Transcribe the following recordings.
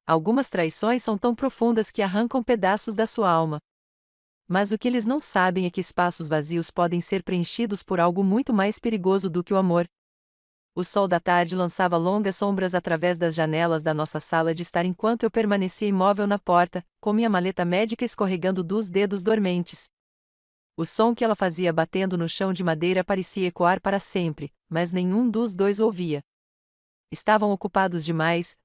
Algumas traições são tão profundas que arrancam pedaços da sua alma. Mas o que eles não sabem é que espaços vazios podem ser preenchidos por algo muito mais perigoso do que o amor. O sol da tarde lançava longas sombras através das janelas da nossa sala de estar enquanto eu permanecia imóvel na porta, com minha maleta médica escorregando dos dedos dormentes. O som que ela fazia batendo no chão de madeira parecia ecoar para sempre, mas nenhum dos dois ouvia. Estavam ocupados demais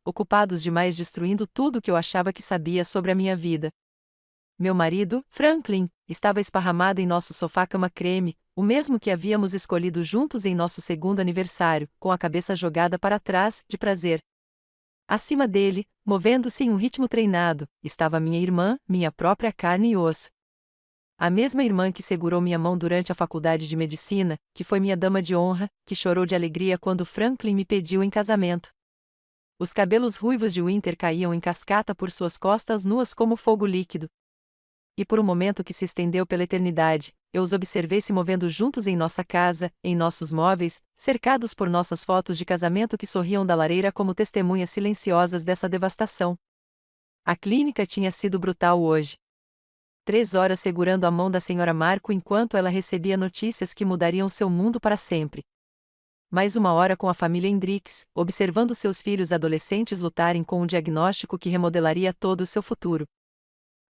destruindo tudo que eu achava que sabia sobre a minha vida. Meu marido, Franklin, estava esparramado em nosso sofá-cama creme, o mesmo que havíamos escolhido juntos em nosso segundo aniversário, com a cabeça jogada para trás, de prazer. Acima dele, movendo-se em um ritmo treinado, estava minha irmã, minha própria carne e osso. A mesma irmã que segurou minha mão durante a faculdade de medicina, que foi minha dama de honra, que chorou de alegria quando Franklin me pediu em casamento. Os cabelos ruivos de Winter caíam em cascata por suas costas nuas como fogo líquido. E por um momento que se estendeu pela eternidade, eu os observei se movendo juntos em nossa casa, em nossos móveis, cercados por nossas fotos de casamento que sorriam da lareira como testemunhas silenciosas dessa devastação. A clínica tinha sido brutal hoje. 3 horas segurando a mão da senhora Marco enquanto ela recebia notícias que mudariam seu mundo para sempre. Mais 1 hora com a família Hendricks, observando seus filhos adolescentes lutarem com um diagnóstico que remodelaria todo o seu futuro.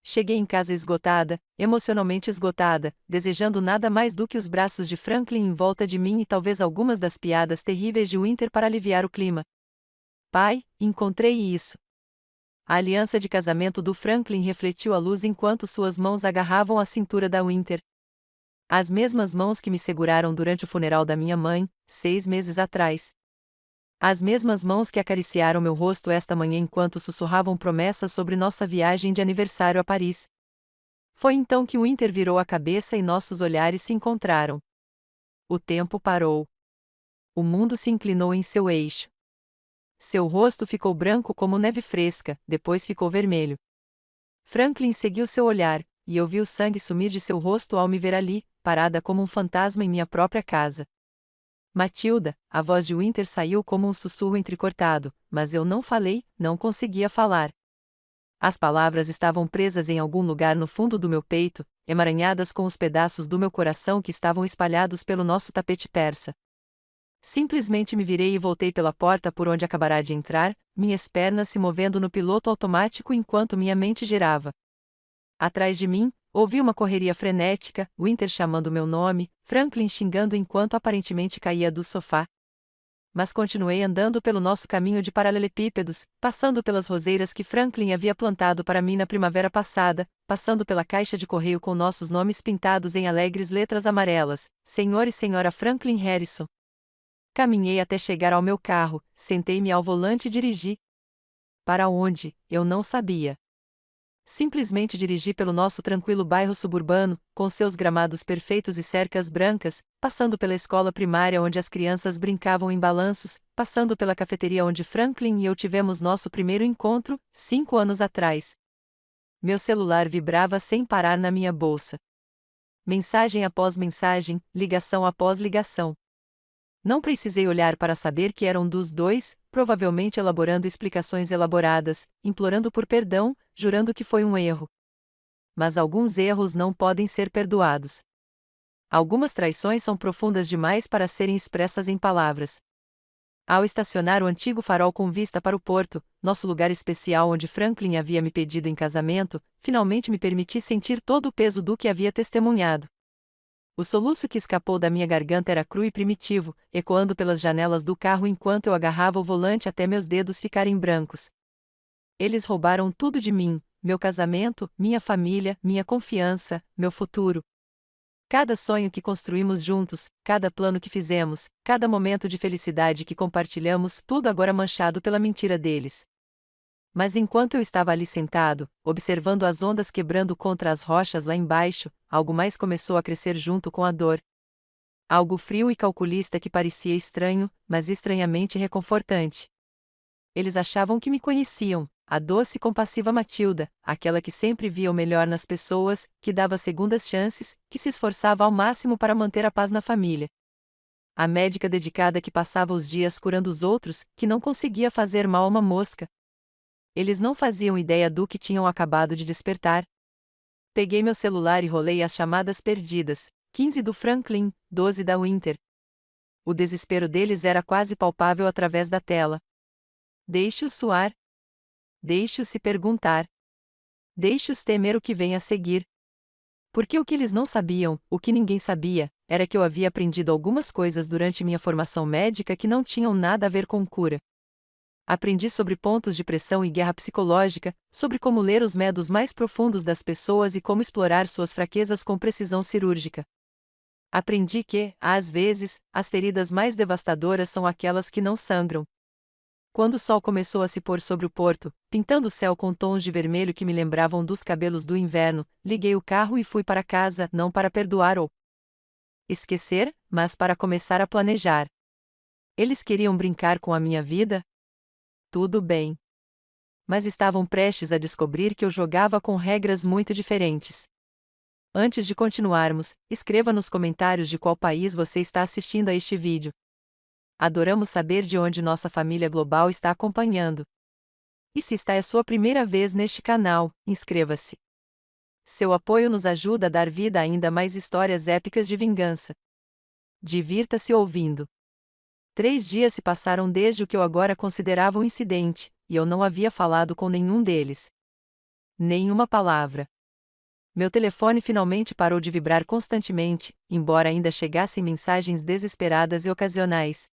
Cheguei em casa esgotada, emocionalmente esgotada, desejando nada mais do que os braços de Franklin em volta de mim e talvez algumas das piadas terríveis de Winter para aliviar o clima. Pai, encontrei isso. A aliança de casamento do Franklin refletiu a luz enquanto suas mãos agarravam a cintura da Winter. As mesmas mãos que me seguraram durante o funeral da minha mãe, 6 meses atrás. As mesmas mãos que acariciaram meu rosto esta manhã enquanto sussurravam promessas sobre nossa viagem de aniversário a Paris. Foi então que Winter virou a cabeça e nossos olhares se encontraram. O tempo parou. O mundo se inclinou em seu eixo. Seu rosto ficou branco como neve fresca, depois ficou vermelho. Franklin seguiu seu olhar, e eu vi o sangue sumir de seu rosto ao me ver ali, parada como um fantasma em minha própria casa. Matilda, a voz de Winter saiu como um sussurro entrecortado, mas eu não falei, não conseguia falar. As palavras estavam presas em algum lugar no fundo do meu peito, emaranhadas com os pedaços do meu coração que estavam espalhados pelo nosso tapete persa. Simplesmente me virei e voltei pela porta por onde acabará de entrar, minhas pernas se movendo no piloto automático enquanto minha mente girava. Atrás de mim, ouvi uma correria frenética, Winter chamando meu nome, Franklin xingando enquanto aparentemente caía do sofá. Mas continuei andando pelo nosso caminho de paralelepípedos, passando pelas roseiras que Franklin havia plantado para mim na primavera passada, passando pela caixa de correio com nossos nomes pintados em alegres letras amarelas, Sr. e Sra. Franklin Harrison. Caminhei até chegar ao meu carro, sentei-me ao volante e dirigi. Para onde, eu não sabia. Simplesmente dirigi pelo nosso tranquilo bairro suburbano, com seus gramados perfeitos e cercas brancas, passando pela escola primária onde as crianças brincavam em balanços, passando pela cafeteria onde Franklin e eu tivemos nosso primeiro encontro, 5 anos atrás. Meu celular vibrava sem parar na minha bolsa. Mensagem após mensagem, ligação após ligação. Não precisei olhar para saber que eram dos dois, provavelmente elaborando explicações elaboradas, implorando por perdão, jurando que foi um erro. Mas alguns erros não podem ser perdoados. Algumas traições são profundas demais para serem expressas em palavras. Ao estacionar o antigo farol com vista para o porto, nosso lugar especial onde Franklin havia me pedido em casamento, finalmente me permiti sentir todo o peso do que havia testemunhado. O soluço que escapou da minha garganta era cru e primitivo, ecoando pelas janelas do carro enquanto eu agarrava o volante até meus dedos ficarem brancos. Eles roubaram tudo de mim, meu casamento, minha família, minha confiança, meu futuro. Cada sonho que construímos juntos, cada plano que fizemos, cada momento de felicidade que compartilhamos, tudo agora manchado pela mentira deles. Mas enquanto eu estava ali sentado, observando as ondas quebrando contra as rochas lá embaixo, algo mais começou a crescer junto com a dor. Algo frio e calculista que parecia estranho, mas estranhamente reconfortante. Eles achavam que me conheciam, a doce e compassiva Matilda, aquela que sempre via o melhor nas pessoas, que dava segundas chances, que se esforçava ao máximo para manter a paz na família. A médica dedicada que passava os dias curando os outros, que não conseguia fazer mal a uma mosca. Eles não faziam ideia do que tinham acabado de despertar. Peguei meu celular e rolei as chamadas perdidas, 15 do Franklin, 12 da Winter. O desespero deles era quase palpável através da tela. Deixe-os suar. Deixe-os se perguntar. Deixe-os temer o que vem a seguir. Porque o que eles não sabiam, o que ninguém sabia, era que eu havia aprendido algumas coisas durante minha formação médica que não tinham nada a ver com cura. Aprendi sobre pontos de pressão e guerra psicológica, sobre como ler os medos mais profundos das pessoas e como explorar suas fraquezas com precisão cirúrgica. Aprendi que, às vezes, as feridas mais devastadoras são aquelas que não sangram. Quando o sol começou a se pôr sobre o porto, pintando o céu com tons de vermelho que me lembravam dos cabelos do inverno, liguei o carro e fui para casa, não para perdoar ou esquecer, mas para começar a planejar. Eles queriam brincar com a minha vida? Tudo bem. Mas estavam prestes a descobrir que eu jogava com regras muito diferentes. Antes de continuarmos, escreva nos comentários de qual país você está assistindo a este vídeo. Adoramos saber de onde nossa família global está acompanhando. E se esta é a sua primeira vez neste canal, inscreva-se. Seu apoio nos ajuda a dar vida a ainda mais histórias épicas de vingança. Divirta-se ouvindo. 3 dias se passaram desde o que eu agora considerava um incidente, e eu não havia falado com nenhum deles. Nenhuma palavra. Meu telefone finalmente parou de vibrar constantemente, embora ainda chegassem mensagens desesperadas e ocasionais.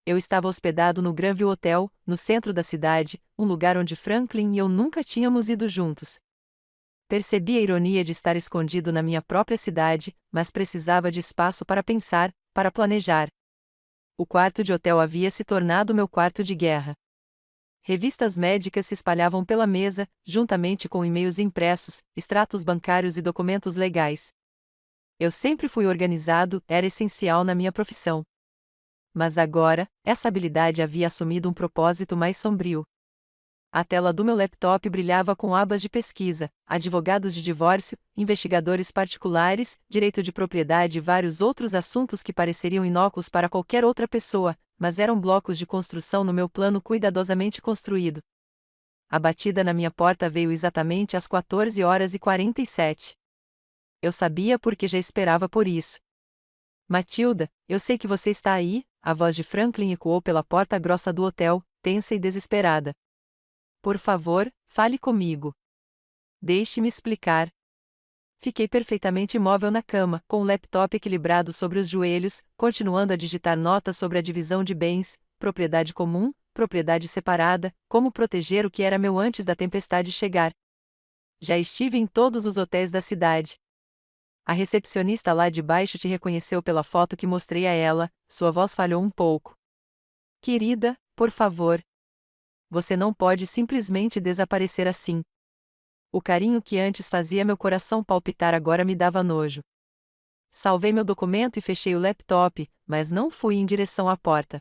Eu estava hospedado no Granville Hotel, no centro da cidade, um lugar onde Franklin e eu nunca tínhamos ido juntos. Percebi a ironia de estar escondido na minha própria cidade, mas precisava de espaço para pensar, para planejar. O quarto de hotel havia se tornado meu quarto de guerra. Revistas médicas se espalhavam pela mesa, juntamente com e-mails impressos, extratos bancários e documentos legais. Eu sempre fui organizado, era essencial na minha profissão. Mas agora, essa habilidade havia assumido um propósito mais sombrio. A tela do meu laptop brilhava com abas de pesquisa, advogados de divórcio, investigadores particulares, direito de propriedade e vários outros assuntos que pareceriam inócuos para qualquer outra pessoa, mas eram blocos de construção no meu plano cuidadosamente construído. A batida na minha porta veio exatamente às 14h47. Eu sabia porque já esperava por isso. Matilda, eu sei que você está aí, a voz de Franklin ecoou pela porta grossa do hotel, tensa e desesperada. Por favor, fale comigo. Deixe-me explicar. Fiquei perfeitamente imóvel na cama, com o laptop equilibrado sobre os joelhos, continuando a digitar notas sobre a divisão de bens, propriedade comum, propriedade separada, como proteger o que era meu antes da tempestade chegar. Já estive em todos os hotéis da cidade. A recepcionista lá de baixo te reconheceu pela foto que mostrei a ela, sua voz falhou um pouco. Querida, por favor. Você não pode simplesmente desaparecer assim. O carinho que antes fazia meu coração palpitar agora me dava nojo. Salvei meu documento e fechei o laptop, mas não fui em direção à porta.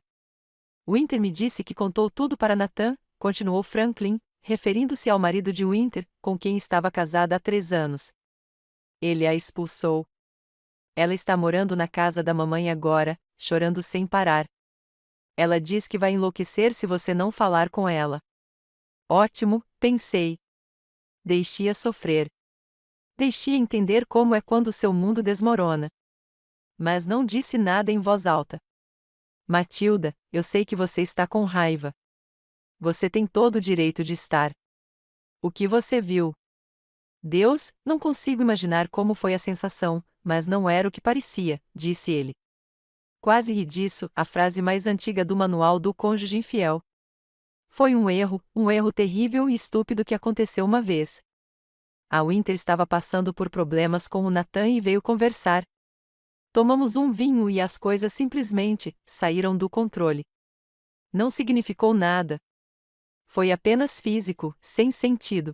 Winter me disse que contou tudo para Nathan, continuou Franklin, referindo-se ao marido de Winter, com quem estava casada há 3 anos. Ele a expulsou. Ela está morando na casa da mamãe agora, chorando sem parar. Ela diz que vai enlouquecer se você não falar com ela. Ótimo, pensei. Deixe-a sofrer. Deixe-a entender como é quando seu mundo desmorona. Mas não disse nada em voz alta. Matilda, eu sei que você está com raiva. Você tem todo o direito de estar. O que você viu? Deus, não consigo imaginar como foi a sensação, mas não era o que parecia, disse ele. Quase ri disso, a frase mais antiga do manual do cônjuge infiel. Foi um erro terrível e estúpido que aconteceu uma vez. A Winter estava passando por problemas com o Nathan e veio conversar. Tomamos um vinho e as coisas simplesmente saíram do controle. Não significou nada. Foi apenas físico, sem sentido.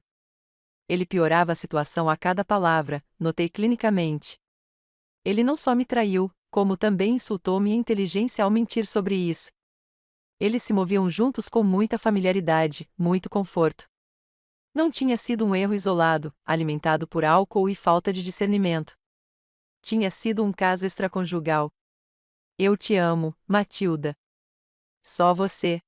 Ele piorava a situação a cada palavra, notei clinicamente. Ele não só me traiu, como também insultou minha inteligência ao mentir sobre isso. Eles se moviam juntos com muita familiaridade, muito conforto. Não tinha sido um erro isolado, alimentado por álcool e falta de discernimento. Tinha sido um caso extraconjugal. Eu te amo, Matilda. Só você.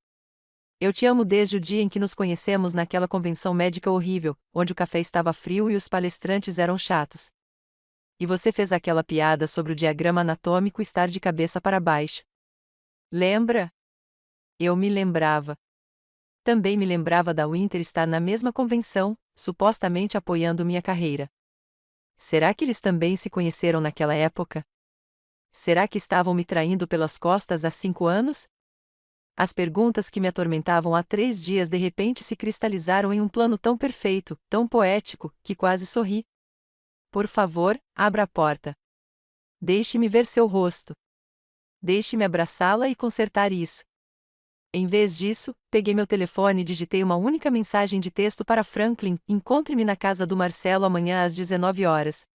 Eu te amo desde o dia em que nos conhecemos naquela convenção médica horrível, onde o café estava frio e os palestrantes eram chatos. E você fez aquela piada sobre o diagrama anatômico estar de cabeça para baixo. Lembra? Eu me lembrava. Também me lembrava da Winter estar na mesma convenção, supostamente apoiando minha carreira. Será que eles também se conheceram naquela época? Será que estavam me traindo pelas costas há 5 anos? As perguntas que me atormentavam há 3 dias de repente se cristalizaram em um plano tão perfeito, tão poético, que quase sorri. Por favor, abra a porta. Deixe-me ver seu rosto. Deixe-me abraçá-la e consertar isso. Em vez disso, peguei meu telefone e digitei uma única mensagem de texto para Franklin: encontre-me na casa do Marcelo amanhã às 19 horas.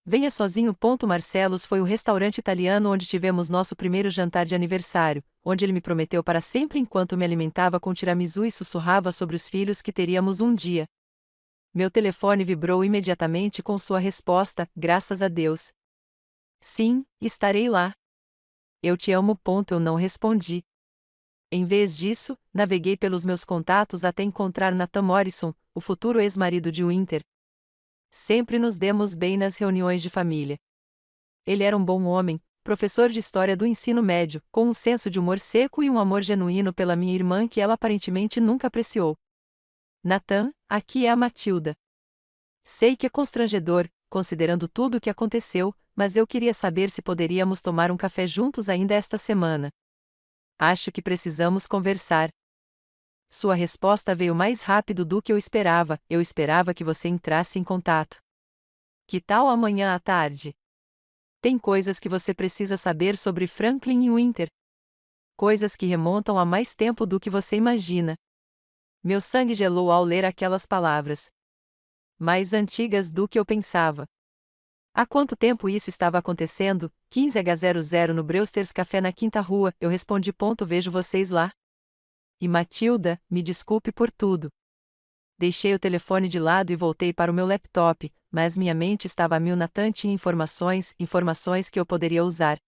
Venha sozinho. Marcelo's foi o restaurante italiano onde tivemos nosso primeiro jantar de aniversário, onde ele me prometeu para sempre enquanto me alimentava com tiramisu e sussurrava sobre os filhos que teríamos um dia. Meu telefone vibrou imediatamente com sua resposta: graças a Deus. Sim, estarei lá. Eu te amo. Eu não respondi. Em vez disso, naveguei pelos meus contatos até encontrar Nathan Morrison, o futuro ex-marido de Winter. Sempre nos demos bem nas reuniões de família. Ele era um bom homem, professor de história do ensino médio, com um senso de humor seco e um amor genuíno pela minha irmã que ela aparentemente nunca apreciou. Nathan, aqui é a Matilda. Sei que é constrangedor, considerando tudo o que aconteceu, mas eu queria saber se poderíamos tomar um café juntos ainda esta semana. Acho que precisamos conversar. Sua resposta veio mais rápido do que eu esperava que você entrasse em contato. Que tal amanhã à tarde? Tem coisas que você precisa saber sobre Franklin e Winter. Coisas que remontam a mais tempo do que você imagina. Meu sangue gelou ao ler aquelas palavras. Mais antigas do que eu pensava. Há quanto tempo isso estava acontecendo? 15h00 no Brewster's Café na Quinta Rua, eu respondi. Vejo vocês lá. E Matilda, me desculpe por tudo. Deixei o telefone de lado e voltei para o meu laptop, mas minha mente estava a mil. Nathan tinha informações que eu poderia usar.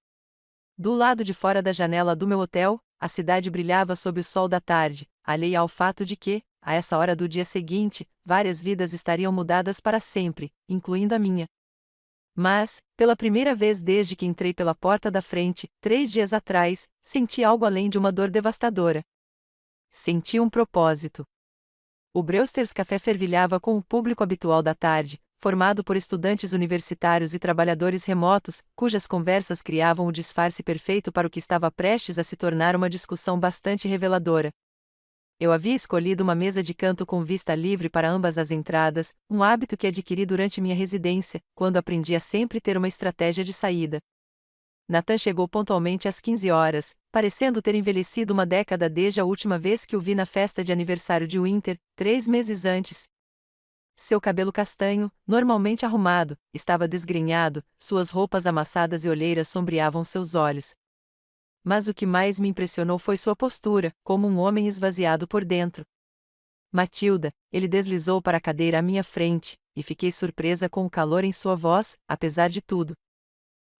Do lado de fora da janela do meu hotel, a cidade brilhava sob o sol da tarde, alheia ao fato de que, a essa hora do dia seguinte, várias vidas estariam mudadas para sempre, incluindo a minha. Mas, pela primeira vez desde que entrei pela porta da frente, 3 dias atrás, senti algo além de uma dor devastadora. Senti um propósito. O Brewster's Café fervilhava com o público habitual da tarde, formado por estudantes universitários e trabalhadores remotos, cujas conversas criavam o disfarce perfeito para o que estava prestes a se tornar uma discussão bastante reveladora. Eu havia escolhido uma mesa de canto com vista livre para ambas as entradas, um hábito que adquiri durante minha residência, quando aprendi a sempre ter uma estratégia de saída. Nathan chegou pontualmente às 15 horas, parecendo ter envelhecido uma década desde a última vez que o vi na festa de aniversário de Winter, 3 meses antes. Seu cabelo castanho, normalmente arrumado, estava desgrenhado, suas roupas amassadas e olheiras sombreavam seus olhos. Mas o que mais me impressionou foi sua postura, como um homem esvaziado por dentro. Matilda, ele deslizou para a cadeira à minha frente, e fiquei surpresa com o calor em sua voz, apesar de tudo.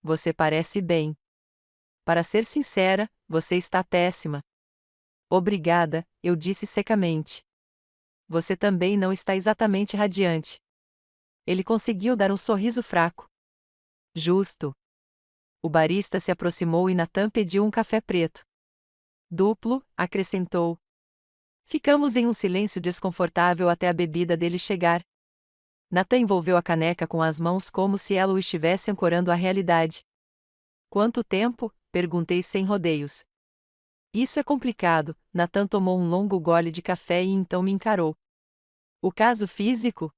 Você parece bem. Para ser sincera, você está péssima. Obrigada, eu disse secamente. Você também não está exatamente radiante. Ele conseguiu dar um sorriso fraco. Justo. O barista se aproximou e Nathan pediu um café preto. Duplo, acrescentou. Ficamos em um silêncio desconfortável até a bebida dele chegar. Nathan envolveu a caneca com as mãos como se ela o estivesse ancorando à realidade. Quanto tempo? Perguntei sem rodeios. Isso é complicado. Nathan tomou um longo gole de café e então me encarou. O caso físico?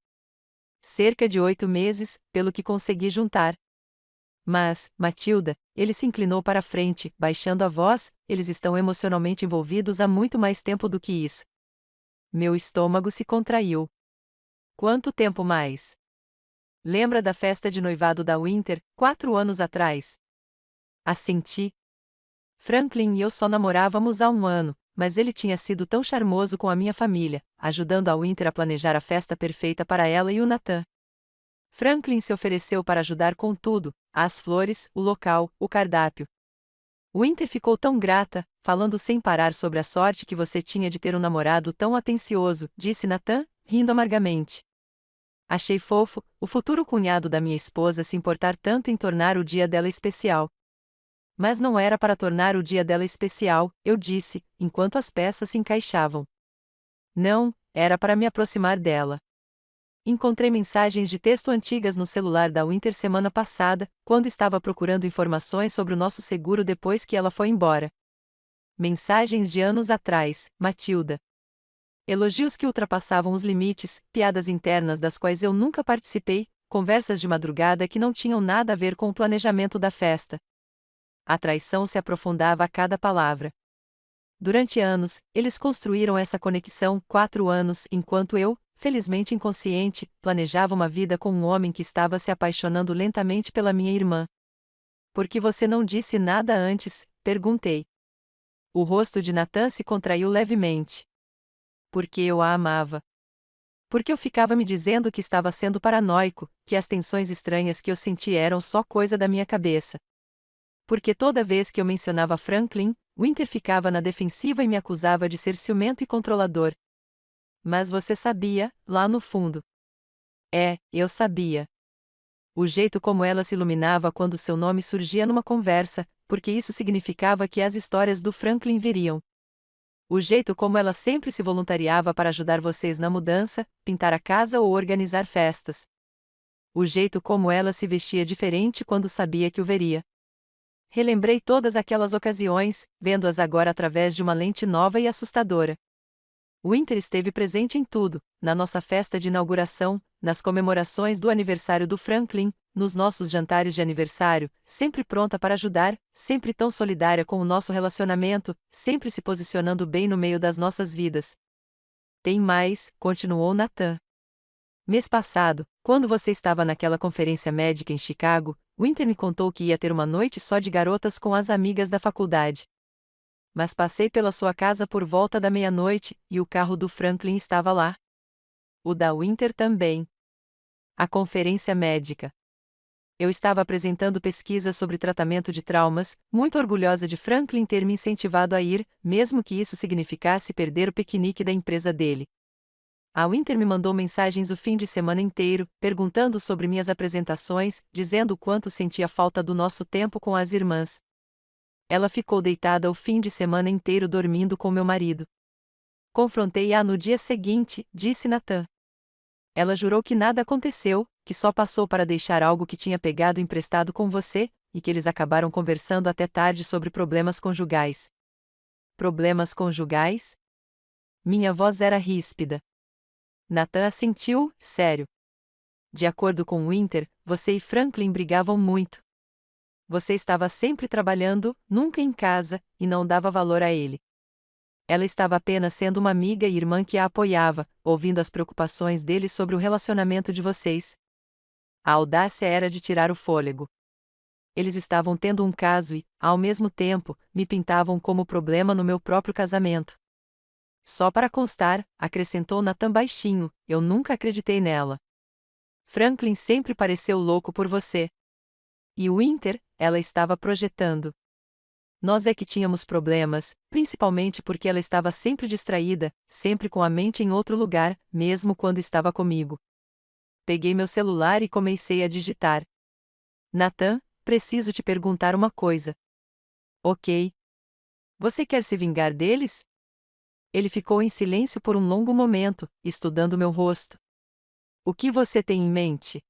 Cerca de 8 meses, pelo que consegui juntar. Mas, Matilda, ele se inclinou para a frente, baixando a voz, eles estão emocionalmente envolvidos há muito mais tempo do que isso. Meu estômago se contraiu. Quanto tempo mais? Lembra da festa de noivado da Winter, 4 anos atrás? Assenti. Franklin e eu só namorávamos há 1 ano, mas ele tinha sido tão charmoso com a minha família, ajudando a Winter a planejar a festa perfeita para ela e o Nathan. Franklin se ofereceu para ajudar com tudo, as flores, o local, o cardápio. Winter ficou tão grata, falando sem parar sobre a sorte que você tinha de ter um namorado tão atencioso, disse Nathan, rindo amargamente. Achei fofo, o futuro cunhado da minha esposa se importar tanto em tornar o dia dela especial. Mas não era para tornar o dia dela especial, eu disse, enquanto as peças se encaixavam. Não, era para me aproximar dela. Encontrei mensagens de texto antigas no celular da Winter semana passada, quando estava procurando informações sobre o nosso seguro depois que ela foi embora. Mensagens de anos atrás, Matilda. Elogios que ultrapassavam os limites, piadas internas das quais eu nunca participei, conversas de madrugada que não tinham nada a ver com o planejamento da festa. A traição se aprofundava a cada palavra. Durante anos, eles construíram essa conexão, 4 anos, enquanto eu, felizmente inconsciente, planejava uma vida com um homem que estava se apaixonando lentamente pela minha irmã. Por que você não disse nada antes? Perguntei. O rosto de Nathan se contraiu levemente. Porque eu a amava. Porque eu ficava me dizendo que estava sendo paranoico, que as tensões estranhas que eu senti eram só coisa da minha cabeça. Porque toda vez que eu mencionava Franklin, Winter ficava na defensiva e me acusava de ser ciumento e controlador. Mas você sabia, lá no fundo. Eu sabia. O jeito como ela se iluminava quando seu nome surgia numa conversa, porque isso significava que as histórias do Franklin viriam. O jeito como ela sempre se voluntariava para ajudar vocês na mudança, pintar a casa ou organizar festas. O jeito como ela se vestia diferente quando sabia que o veria. Relembrei todas aquelas ocasiões, vendo-as agora através de uma lente nova e assustadora. Winter esteve presente em tudo, na nossa festa de inauguração, nas comemorações do aniversário do Franklin, nos nossos jantares de aniversário, sempre pronta para ajudar, sempre tão solidária com o nosso relacionamento, sempre se posicionando bem no meio das nossas vidas. Tem mais, continuou Nathan. Mês passado, quando você estava naquela conferência médica em Chicago, Winter me contou que ia ter uma noite só de garotas com as amigas da faculdade. Mas passei pela sua casa por volta da meia-noite, e o carro do Franklin estava lá. O da Winter também. A conferência médica. Eu estava apresentando pesquisas sobre tratamento de traumas, muito orgulhosa de Franklin ter me incentivado a ir, mesmo que isso significasse perder o piquenique da empresa dele. A Winter me mandou mensagens o fim de semana inteiro, perguntando sobre minhas apresentações, dizendo o quanto sentia falta do nosso tempo com as irmãs. Ela ficou deitada o fim de semana inteiro dormindo com meu marido. Confrontei-a no dia seguinte, disse Nathan. Ela jurou que nada aconteceu, que só passou para deixar algo que tinha pegado emprestado com você, e que eles acabaram conversando até tarde sobre problemas conjugais. Problemas conjugais? Minha voz era ríspida. Nathan assentiu, sério. De acordo com Winter, você e Franklin brigavam muito. Você estava sempre trabalhando, nunca em casa, e não dava valor a ele. Ela estava apenas sendo uma amiga e irmã que a apoiava, ouvindo as preocupações dele sobre o relacionamento de vocês. A audácia era de tirar o fôlego. Eles estavam tendo um caso e, ao mesmo tempo, me pintavam como problema no meu próprio casamento. Só para constar, acrescentou Nathan baixinho, eu nunca acreditei nela. Franklin sempre pareceu louco por você. E Winter, ela estava projetando. Nós é que tínhamos problemas, principalmente porque ela estava sempre distraída, sempre com a mente em outro lugar, mesmo quando estava comigo. Peguei meu celular e comecei a digitar. Nathan, preciso te perguntar uma coisa. Ok. Você quer se vingar deles? Ele ficou em silêncio por um longo momento, estudando meu rosto. O que você tem em mente?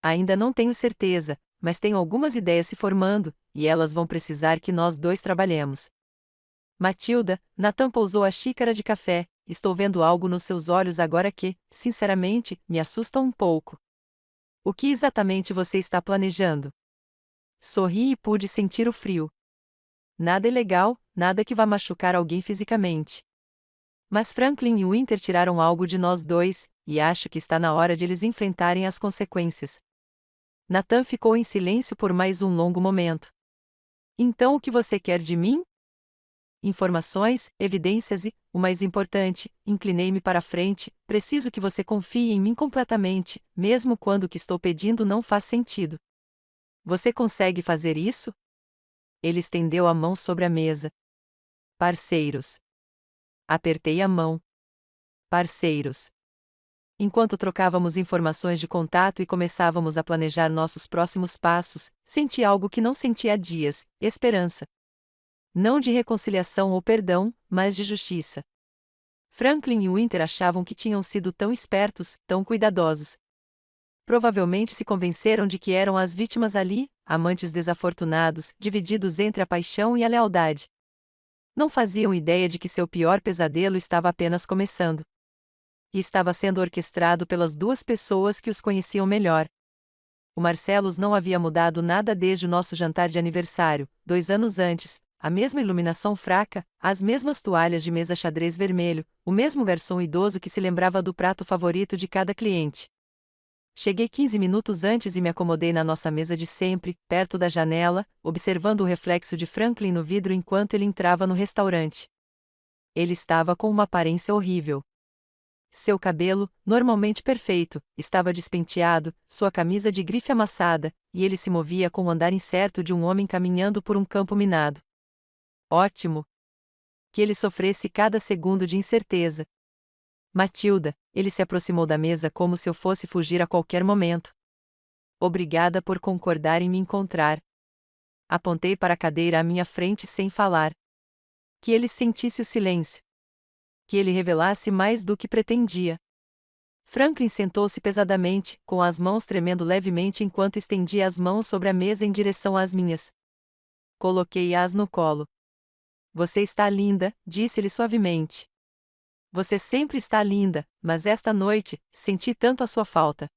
Ainda não tenho certeza, mas tenho algumas ideias se formando, e elas vão precisar que nós dois trabalhemos. Matilda, Nathan pousou a xícara de café, estou vendo algo nos seus olhos agora que, sinceramente, me assusta um pouco. O que exatamente você está planejando? Sorri e pude sentir o frio. Nada ilegal, nada que vá machucar alguém fisicamente. Mas Franklin e Winter tiraram algo de nós dois, e acho que está na hora de eles enfrentarem as consequências. Nathan ficou em silêncio por mais um longo momento. Então o que você quer de mim? Informações, evidências e, o mais importante, inclinei-me para a frente, preciso que você confie em mim completamente, mesmo quando o que estou pedindo não faz sentido. Você consegue fazer isso? Ele estendeu a mão sobre a mesa. Parceiros. Apertei a mão. Parceiros. Enquanto trocávamos informações de contato e começávamos a planejar nossos próximos passos, senti algo que não sentia há dias: esperança. Não de reconciliação ou perdão, mas de justiça. Franklin e Winter achavam que tinham sido tão espertos, tão cuidadosos. Provavelmente se convenceram de que eram as vítimas ali, amantes desafortunados, divididos entre a paixão e a lealdade. Não faziam ideia de que seu pior pesadelo estava apenas começando. E estava sendo orquestrado pelas duas pessoas que os conheciam melhor. O Marcellus não havia mudado nada desde o nosso jantar de aniversário, 2 anos antes, a mesma iluminação fraca, as mesmas toalhas de mesa xadrez vermelho, o mesmo garçom idoso que se lembrava do prato favorito de cada cliente. Cheguei 15 minutos antes e me acomodei na nossa mesa de sempre, perto da janela, observando o reflexo de Franklin no vidro enquanto ele entrava no restaurante. Ele estava com uma aparência horrível. Seu cabelo, normalmente perfeito, estava despenteado, sua camisa de grife amassada, e ele se movia com o andar incerto de um homem caminhando por um campo minado. Ótimo! Que ele sofresse cada segundo de incerteza. Matilda, ele se aproximou da mesa como se eu fosse fugir a qualquer momento. Obrigada por concordar em me encontrar. Apontei para a cadeira à minha frente sem falar. Que ele sentisse o silêncio. Que ele revelasse mais do que pretendia. Franklin sentou-se pesadamente, com as mãos tremendo levemente enquanto estendia as mãos sobre a mesa em direção às minhas. Coloquei-as no colo. Você está linda, disse-ele suavemente. Você sempre está linda, mas esta noite, senti tanto a sua falta.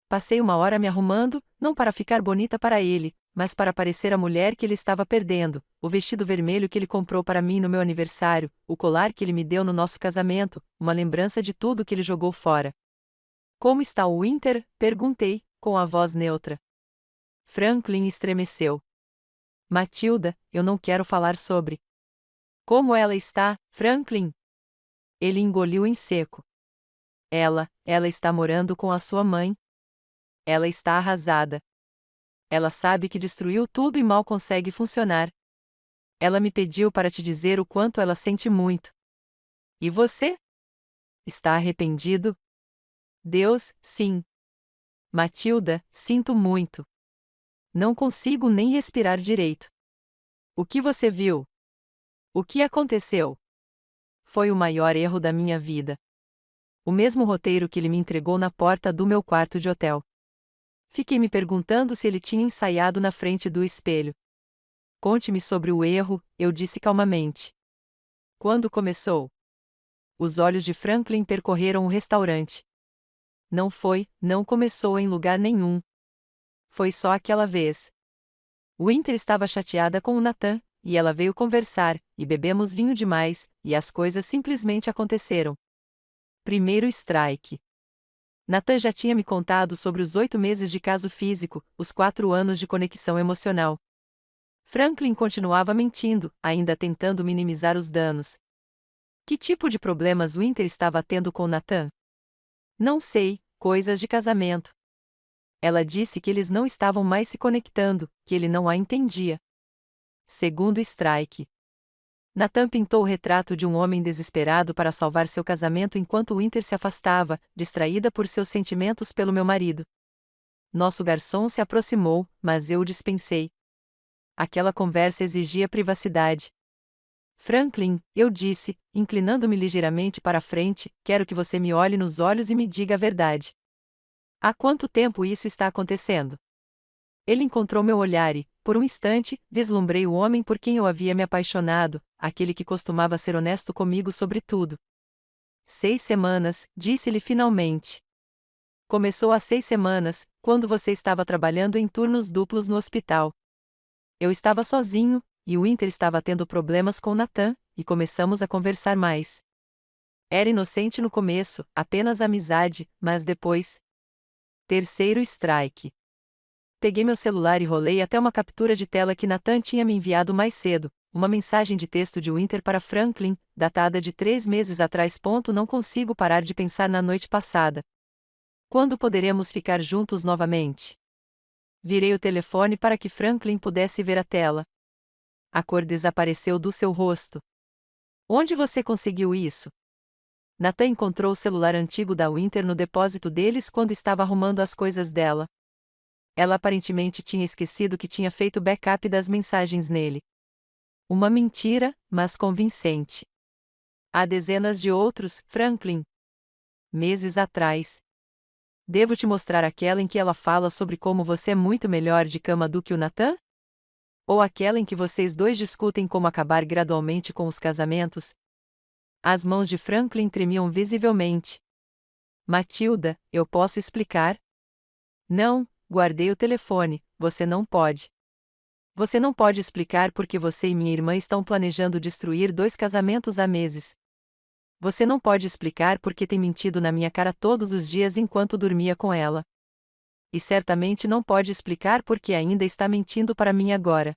Passei 1 hora me arrumando, não para ficar bonita para ele, mas para parecer a mulher que ele estava perdendo, o vestido vermelho que ele comprou para mim no meu aniversário, o colar que ele me deu no nosso casamento, uma lembrança de tudo que ele jogou fora. Como está o Winter? Perguntei, com a voz neutra. Franklin estremeceu. Matilda, eu não quero falar sobre. Como ela está, Franklin? Ele engoliu em seco. Ela está morando com a sua mãe. Ela está arrasada. Ela sabe que destruiu tudo e mal consegue funcionar. Ela me pediu para te dizer o quanto ela sente muito. E você? Está arrependido? Deus, sim. Matilda, sinto muito. Não consigo nem respirar direito. O que você viu? O que aconteceu? Foi o maior erro da minha vida. O mesmo roteiro que ele me entregou na porta do meu quarto de hotel. Fiquei me perguntando se ele tinha ensaiado na frente do espelho. Conte-me sobre o erro, eu disse calmamente. Quando começou? Os olhos de Franklin percorreram o restaurante. Não começou em lugar nenhum. Foi só aquela vez. Winter estava chateada com o Nathan, e ela veio conversar, e bebemos vinho demais, e as coisas simplesmente aconteceram. Primeiro strike. Nathan já tinha me contado sobre os 8 meses de caso físico, os 4 anos de conexão emocional. Franklin continuava mentindo, ainda tentando minimizar os danos. Que tipo de problemas Winter estava tendo com Nathan? Não sei, coisas de casamento. Ela disse que eles não estavam mais se conectando, que ele não a entendia. Segundo strike. Nathan pintou o retrato de um homem desesperado para salvar seu casamento enquanto Winter se afastava, distraída por seus sentimentos pelo meu marido. Nosso garçom se aproximou, mas eu o dispensei. Aquela conversa exigia privacidade. Franklin, eu disse, inclinando-me ligeiramente para a frente, quero que você me olhe nos olhos e me diga a verdade. Há quanto tempo isso está acontecendo? Ele encontrou meu olhar e, por um instante, vislumbrei o homem por quem eu havia me apaixonado, aquele que costumava ser honesto comigo sobre tudo. 6 semanas, disse-lhe finalmente. Começou há 6 semanas, quando você estava trabalhando em turnos duplos no hospital. Eu estava sozinho, e o Winter estava tendo problemas com Nathan, e começamos a conversar mais. Era inocente no começo, apenas amizade, mas depois... Terceiro strike. Peguei meu celular e rolei até uma captura de tela que Nathan tinha me enviado mais cedo, uma mensagem de texto de Winter para Franklin, datada de 3 meses atrás. Não consigo parar de pensar na noite passada. Quando poderemos ficar juntos novamente? Virei o telefone para que Franklin pudesse ver a tela. A cor desapareceu do seu rosto. Onde você conseguiu isso? Nathan encontrou o celular antigo da Winter no depósito deles quando estava arrumando as coisas dela. Ela aparentemente tinha esquecido que tinha feito backup das mensagens nele. Uma mentira, mas convincente. Há dezenas de outros, Franklin. Meses atrás. Devo te mostrar aquela em que ela fala sobre como você é muito melhor de cama do que o Nathan? Ou aquela em que vocês dois discutem como acabar gradualmente com os casamentos? As mãos de Franklin tremiam visivelmente. Matilda, eu posso explicar? Não, guardei o telefone, você não pode. Você não pode explicar porque você e minha irmã estão planejando destruir 2 casamentos há meses. Você não pode explicar porque tem mentido na minha cara todos os dias enquanto dormia com ela. E certamente não pode explicar porque ainda está mentindo para mim agora.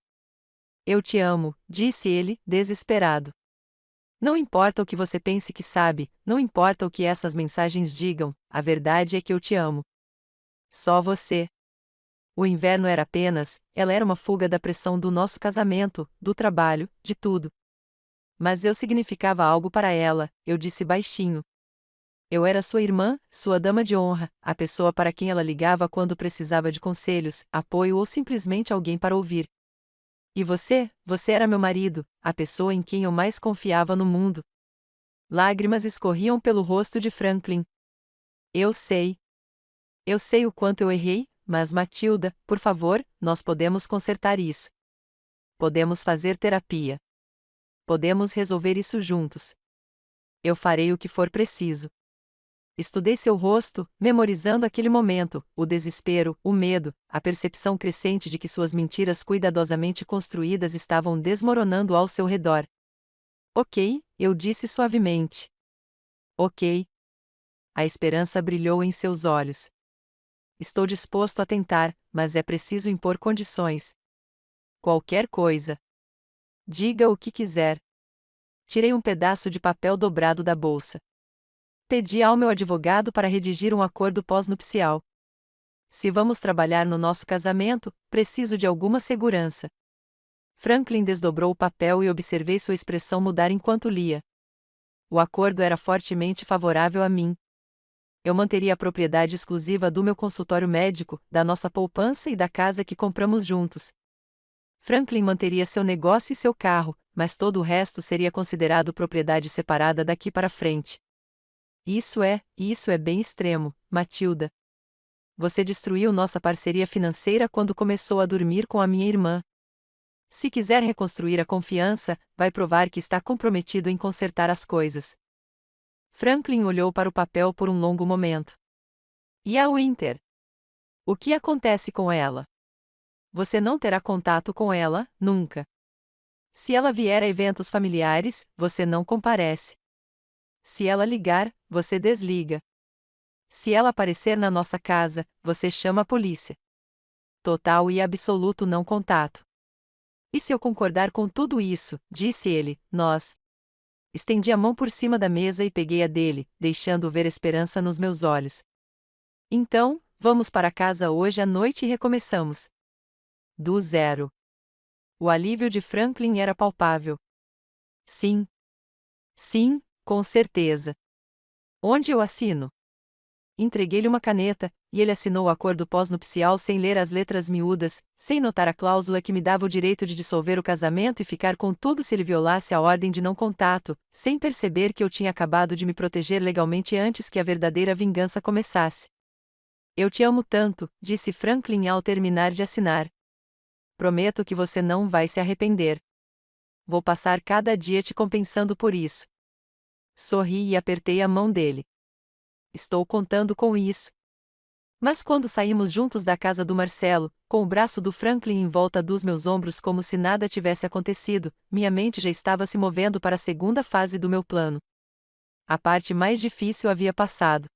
Eu te amo, disse ele, desesperado. Não importa o que você pense que sabe, não importa o que essas mensagens digam, a verdade é que eu te amo. Só você. O inverno era apenas, ela era uma fuga da pressão do nosso casamento, do trabalho, de tudo. Mas eu significava algo para ela, eu disse baixinho. Eu era sua irmã, sua dama de honra, a pessoa para quem ela ligava quando precisava de conselhos, apoio ou simplesmente alguém para ouvir. E você era meu marido, a pessoa em quem eu mais confiava no mundo. Lágrimas escorriam pelo rosto de Franklin. Eu sei. Eu sei o quanto eu errei, mas Matilda, por favor, nós podemos consertar isso. Podemos fazer terapia. Podemos resolver isso juntos. Eu farei o que for preciso. Estudei seu rosto, memorizando aquele momento, o desespero, o medo, a percepção crescente de que suas mentiras cuidadosamente construídas estavam desmoronando ao seu redor. Ok, eu disse suavemente. Ok. A esperança brilhou em seus olhos. Estou disposto a tentar, mas é preciso impor condições. Qualquer coisa. Diga o que quiser. Tirei um pedaço de papel dobrado da bolsa. Pedi ao meu advogado para redigir um acordo pós-nupcial. Se vamos trabalhar no nosso casamento, preciso de alguma segurança. Franklin desdobrou o papel e observei sua expressão mudar enquanto lia. O acordo era fortemente favorável a mim. Eu manteria a propriedade exclusiva do meu consultório médico, da nossa poupança e da casa que compramos juntos. Franklin manteria seu negócio e seu carro, mas todo o resto seria considerado propriedade separada daqui para frente. Isso é bem extremo, Matilda. Você destruiu nossa parceria financeira quando começou a dormir com a minha irmã. Se quiser reconstruir a confiança, vai provar que está comprometido em consertar as coisas. Franklin olhou para o papel por um longo momento. E a Winter? O que acontece com ela? Você não terá contato com ela, nunca. Se ela vier a eventos familiares, você não comparece. Se ela ligar, você desliga. Se ela aparecer na nossa casa, você chama a polícia. Total e absoluto não contato. E se eu concordar com tudo isso, disse ele, nós. Estendi a mão por cima da mesa e peguei a dele, deixando ver esperança nos meus olhos. Então, vamos para casa hoje à noite e recomeçamos. Do zero. O alívio de Franklin era palpável. Sim. Sim, com certeza. Onde eu assino? Entreguei-lhe uma caneta, e ele assinou o acordo pós-nupcial sem ler as letras miúdas, sem notar a cláusula que me dava o direito de dissolver o casamento e ficar com tudo se ele violasse a ordem de não contato, sem perceber que eu tinha acabado de me proteger legalmente antes que a verdadeira vingança começasse. Eu te amo tanto, disse Franklin ao terminar de assinar. Prometo que você não vai se arrepender. Vou passar cada dia te compensando por isso. Sorri e apertei a mão dele. Estou contando com isso. Mas quando saímos juntos da casa do Marcelo, com o braço do Franklin em volta dos meus ombros como se nada tivesse acontecido, minha mente já estava se movendo para a segunda fase do meu plano. A parte mais difícil havia passado.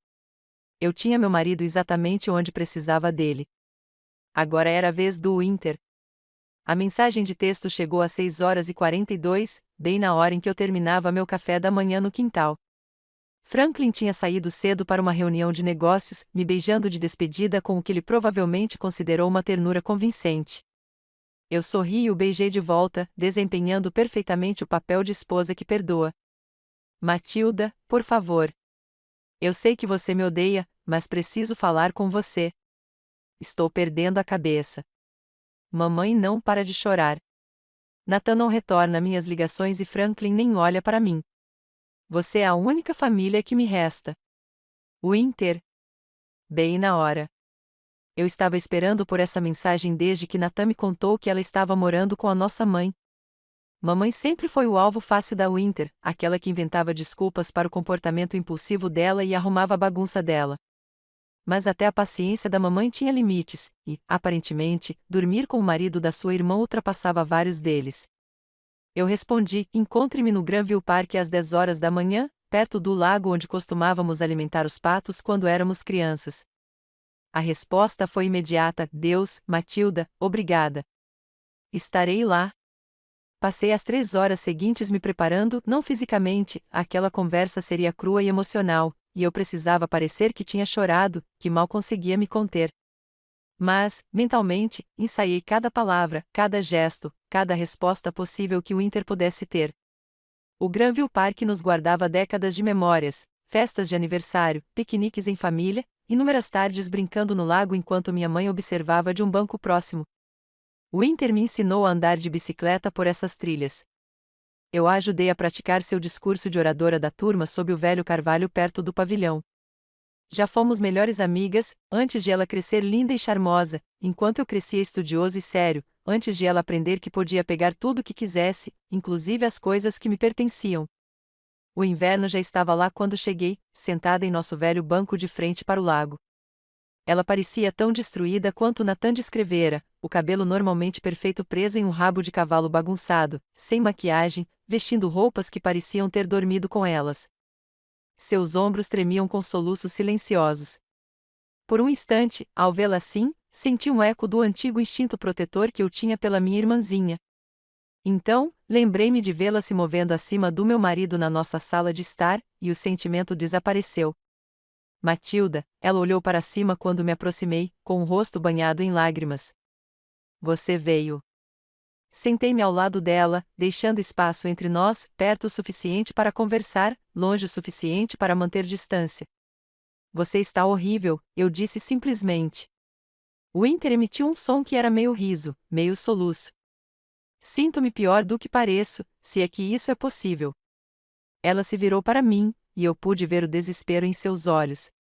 Eu tinha meu marido exatamente onde precisava dele. Agora era a vez do Winter. A mensagem de texto chegou às 6h42, bem na hora em que eu terminava meu café da manhã no quintal. Franklin tinha saído cedo para uma reunião de negócios, me beijando de despedida com o que ele provavelmente considerou uma ternura convincente. Eu sorri e o beijei de volta, desempenhando perfeitamente o papel de esposa que perdoa. Matilda, por favor. Eu sei que você me odeia, mas preciso falar com você. Estou perdendo a cabeça. Mamãe não para de chorar. Nathan não retorna minhas ligações e Franklin nem olha para mim. Você é a única família que me resta. Winter. Bem na hora. Eu estava esperando por essa mensagem desde que Nathan me contou que ela estava morando com a nossa mãe. Mamãe sempre foi o alvo fácil da Winter, aquela que inventava desculpas para o comportamento impulsivo dela e arrumava a bagunça dela. Mas até a paciência da mamãe tinha limites, e, aparentemente, dormir com o marido da sua irmã ultrapassava vários deles. Eu respondi: encontre-me no Granville Park às 10 horas da manhã, perto do lago onde costumávamos alimentar os patos quando éramos crianças. A resposta foi imediata: Deus, Matilda, obrigada. Estarei lá. Passei as 3 horas seguintes me preparando, não fisicamente, aquela conversa seria crua e emocional, e eu precisava parecer que tinha chorado, que mal conseguia me conter. Mas, mentalmente, ensaiei cada palavra, cada gesto, cada resposta possível que o Winter pudesse ter. O Granville Park nos guardava décadas de memórias, festas de aniversário, piqueniques em família, inúmeras tardes brincando no lago enquanto minha mãe observava de um banco próximo. Winter me ensinou a andar de bicicleta por essas trilhas. Eu a ajudei a praticar seu discurso de oradora da turma sob o velho carvalho perto do pavilhão. Já fomos melhores amigas, antes de ela crescer linda e charmosa, enquanto eu crescia estudioso e sério, antes de ela aprender que podia pegar tudo o que quisesse, inclusive as coisas que me pertenciam. O inverno já estava lá quando cheguei, sentada em nosso velho banco de frente para o lago. Ela parecia tão destruída quanto Nathan descrevera, o cabelo normalmente perfeito preso em um rabo de cavalo bagunçado, sem maquiagem, vestindo roupas que pareciam ter dormido com elas. Seus ombros tremiam com soluços silenciosos. Por um instante, ao vê-la assim, senti um eco do antigo instinto protetor que eu tinha pela minha irmãzinha. Então, lembrei-me de vê-la se movendo acima do meu marido na nossa sala de estar, e o sentimento desapareceu. Matilda, ela olhou para cima quando me aproximei, com o rosto banhado em lágrimas. Você veio. Sentei-me ao lado dela, deixando espaço entre nós, perto o suficiente para conversar, longe o suficiente para manter distância. Você está horrível, eu disse simplesmente. Winter emitiu um som que era meio riso, meio soluço. Sinto-me pior do que pareço, se é que isso é possível. Ela se virou para mim, e eu pude ver o desespero em seus olhos.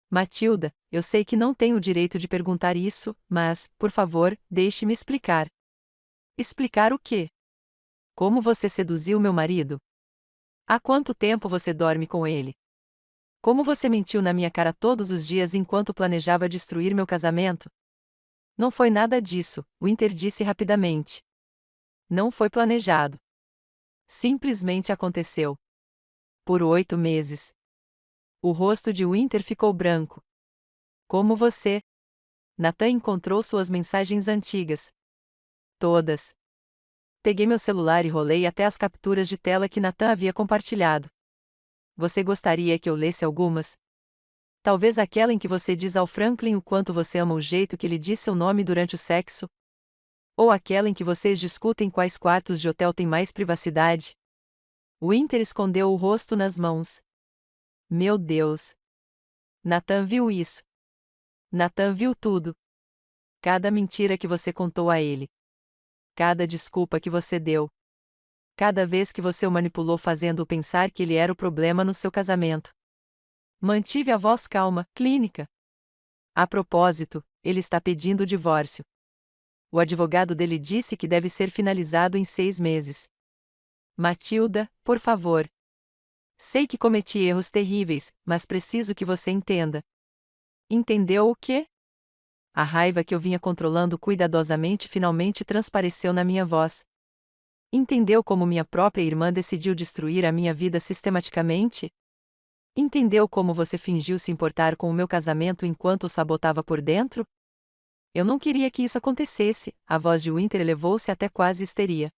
Matilda, eu sei que não tenho o direito de perguntar isso, mas, por favor, deixe-me explicar. Explicar o quê? Como você seduziu meu marido? Há quanto tempo você dorme com ele? Como você mentiu na minha cara todos os dias enquanto planejava destruir meu casamento? Não foi nada disso, Winter disse rapidamente. Não foi planejado. Simplesmente aconteceu. Por 8 meses. O rosto de Winter ficou branco. Como você? Nathan encontrou suas mensagens antigas. Todas. Peguei meu celular e rolei até as capturas de tela que Nathan havia compartilhado. Você gostaria que eu lesse algumas? Talvez aquela em que você diz ao Franklin o quanto você ama o jeito que ele diz seu nome durante o sexo? Ou aquela em que vocês discutem quais quartos de hotel têm mais privacidade? Winter escondeu o rosto nas mãos. Meu Deus! Nathan viu isso. Nathan viu tudo. Cada mentira que você contou a ele. Cada desculpa que você deu. Cada vez que você o manipulou fazendo-o pensar que ele era o problema no seu casamento. Mantive a voz calma, clínica. A propósito, ele está pedindo o divórcio. O advogado dele disse que deve ser finalizado em 6 meses. Matilda, por favor. Sei que cometi erros terríveis, mas preciso que você entenda. Entendeu o quê? A raiva que eu vinha controlando cuidadosamente finalmente transpareceu na minha voz. Entendeu como minha própria irmã decidiu destruir a minha vida sistematicamente? Entendeu como você fingiu se importar com o meu casamento enquanto o sabotava por dentro? Eu não queria que isso acontecesse, a voz de Winter elevou-se até quase histeria.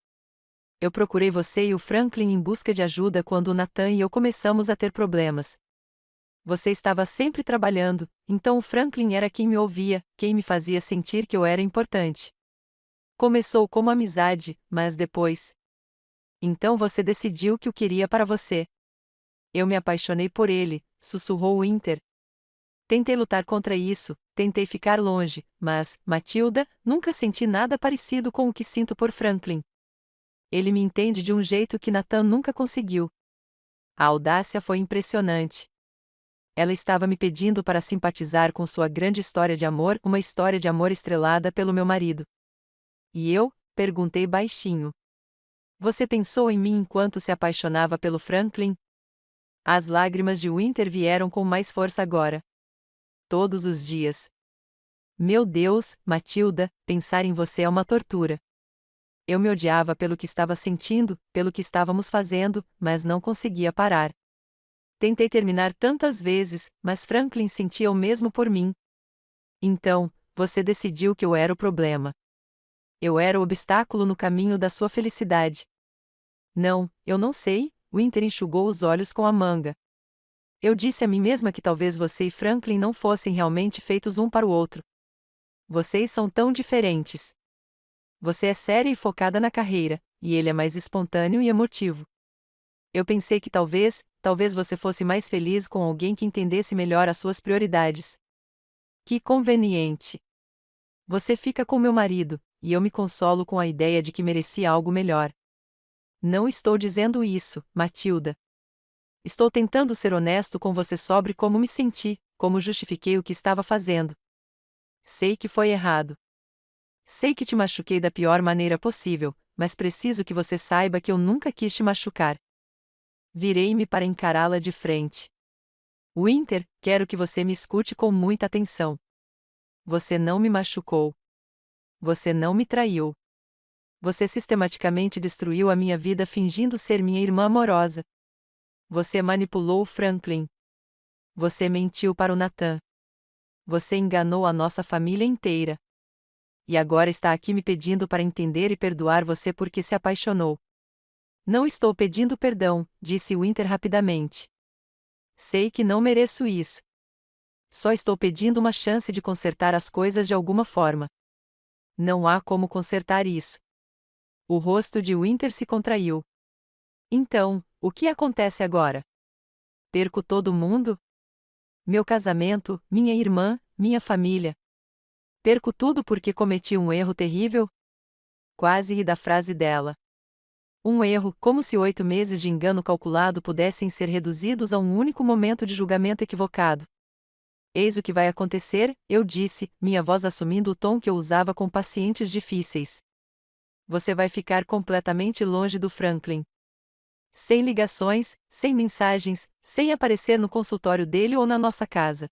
Eu procurei você e o Franklin em busca de ajuda quando o Nathan e eu começamos a ter problemas. Você estava sempre trabalhando, então o Franklin era quem me ouvia, quem me fazia sentir que eu era importante. Começou como amizade, mas depois. Então você decidiu que o queria para você. Eu me apaixonei por ele, sussurrou Winter. Tentei lutar contra isso, tentei ficar longe, mas, Matilda, nunca senti nada parecido com o que sinto por Franklin. Ele me entende de um jeito que Nathan nunca conseguiu. A audácia foi impressionante. Ela estava me pedindo para simpatizar com sua grande história de amor, uma história de amor estrelada pelo meu marido. E eu? Perguntei baixinho. Você pensou em mim enquanto se apaixonava pelo Franklin? As lágrimas de Winter vieram com mais força agora. Todos os dias. Meu Deus, Matilda, pensar em você é uma tortura. Eu me odiava pelo que estava sentindo, pelo que estávamos fazendo, mas não conseguia parar. Tentei terminar tantas vezes, mas Franklin sentia o mesmo por mim. Então, você decidiu que eu era o problema. Eu era o obstáculo no caminho da sua felicidade. Não, eu não sei, Winter enxugou os olhos com a manga. Eu disse a mim mesma que talvez você e Franklin não fossem realmente feitos um para o outro. Vocês são tão diferentes. Você é séria e focada na carreira, e ele é mais espontâneo e emotivo. Eu pensei que talvez você fosse mais feliz com alguém que entendesse melhor as suas prioridades. Que conveniente. Você fica com meu marido, e eu me consolo com a ideia de que merecia algo melhor. Não estou dizendo isso, Matilda. Estou tentando ser honesto com você sobre como me senti, como justifiquei o que estava fazendo. Sei que foi errado. Sei que te machuquei da pior maneira possível, mas preciso que você saiba que eu nunca quis te machucar. Virei-me para encará-la de frente. Winter, quero que você me escute com muita atenção. Você não me machucou. Você não me traiu. Você sistematicamente destruiu a minha vida fingindo ser minha irmã amorosa. Você manipulou o Franklin. Você mentiu para o Nathan. Você enganou a nossa família inteira. E agora está aqui me pedindo para entender e perdoar você porque se apaixonou. Não estou pedindo perdão, disse Winter rapidamente. Sei que não mereço isso. Só estou pedindo uma chance de consertar as coisas de alguma forma. Não há como consertar isso. O rosto de Winter se contraiu. Então, o que acontece agora? Perco todo mundo? Meu casamento, minha irmã, minha família. Perco tudo porque cometi um erro terrível? Quase ri da frase dela. Um erro, como se 8 meses de engano calculado pudessem ser reduzidos a um único momento de julgamento equivocado. Eis o que vai acontecer, eu disse, minha voz assumindo o tom que eu usava com pacientes difíceis. Você vai ficar completamente longe do Franklin. Sem ligações, sem mensagens, sem aparecer no consultório dele ou na nossa casa.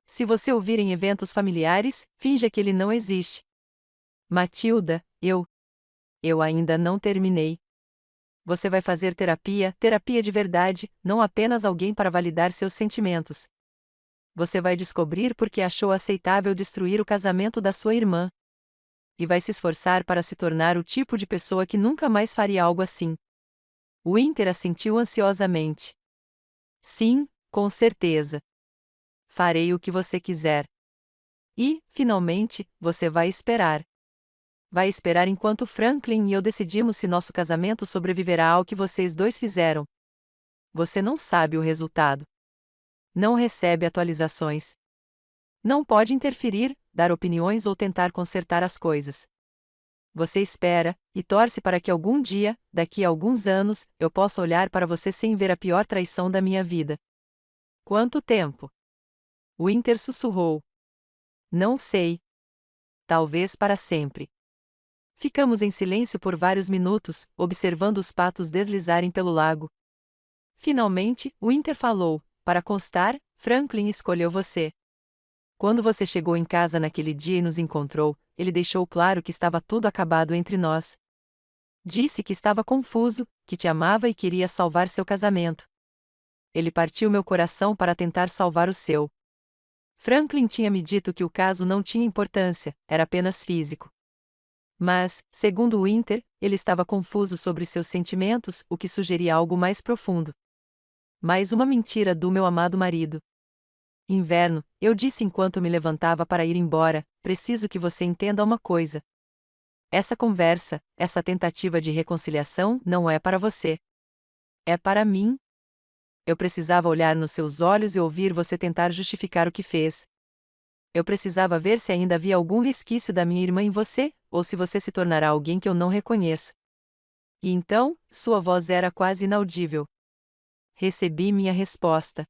Se você ouvir em eventos familiares, finja que ele não existe. Matilda, eu ainda não terminei. Você vai fazer terapia de verdade, não apenas alguém para validar seus sentimentos. Você vai descobrir por que achou aceitável destruir o casamento da sua irmã. E vai se esforçar para se tornar o tipo de pessoa que nunca mais faria algo assim. Winter assentiu ansiosamente. Sim, com certeza. Farei o que você quiser. E, finalmente, você vai esperar. Vai esperar enquanto Franklin e eu decidimos se nosso casamento sobreviverá ao que vocês dois fizeram. Você não sabe o resultado. Não recebe atualizações. Não pode interferir, dar opiniões ou tentar consertar as coisas. Você espera, e torce para que algum dia, daqui a alguns anos, eu possa olhar para você sem ver a pior traição da minha vida. Quanto tempo? Winter sussurrou. Não sei. Talvez para sempre. Ficamos em silêncio por vários minutos, observando os patos deslizarem pelo lago. Finalmente, Winter falou: para constar, Franklin escolheu você. Quando você chegou em casa naquele dia e nos encontrou, ele deixou claro que estava tudo acabado entre nós. Disse que estava confuso, que te amava e queria salvar seu casamento. Ele partiu meu coração para tentar salvar o seu. Franklin tinha me dito que o caso não tinha importância, era apenas físico. Mas, segundo Winter, ele estava confuso sobre seus sentimentos, o que sugeria algo mais profundo. Mais uma mentira do meu amado marido. Inverno, eu disse enquanto me levantava para ir embora, preciso que você entenda uma coisa. Essa conversa, essa tentativa de reconciliação não é para você. É para mim. Eu precisava olhar nos seus olhos e ouvir você tentar justificar o que fez. Eu precisava ver se ainda havia algum resquício da minha irmã em você, ou se você se tornará alguém que eu não reconheço. E então, sua voz era quase inaudível. Recebi minha resposta.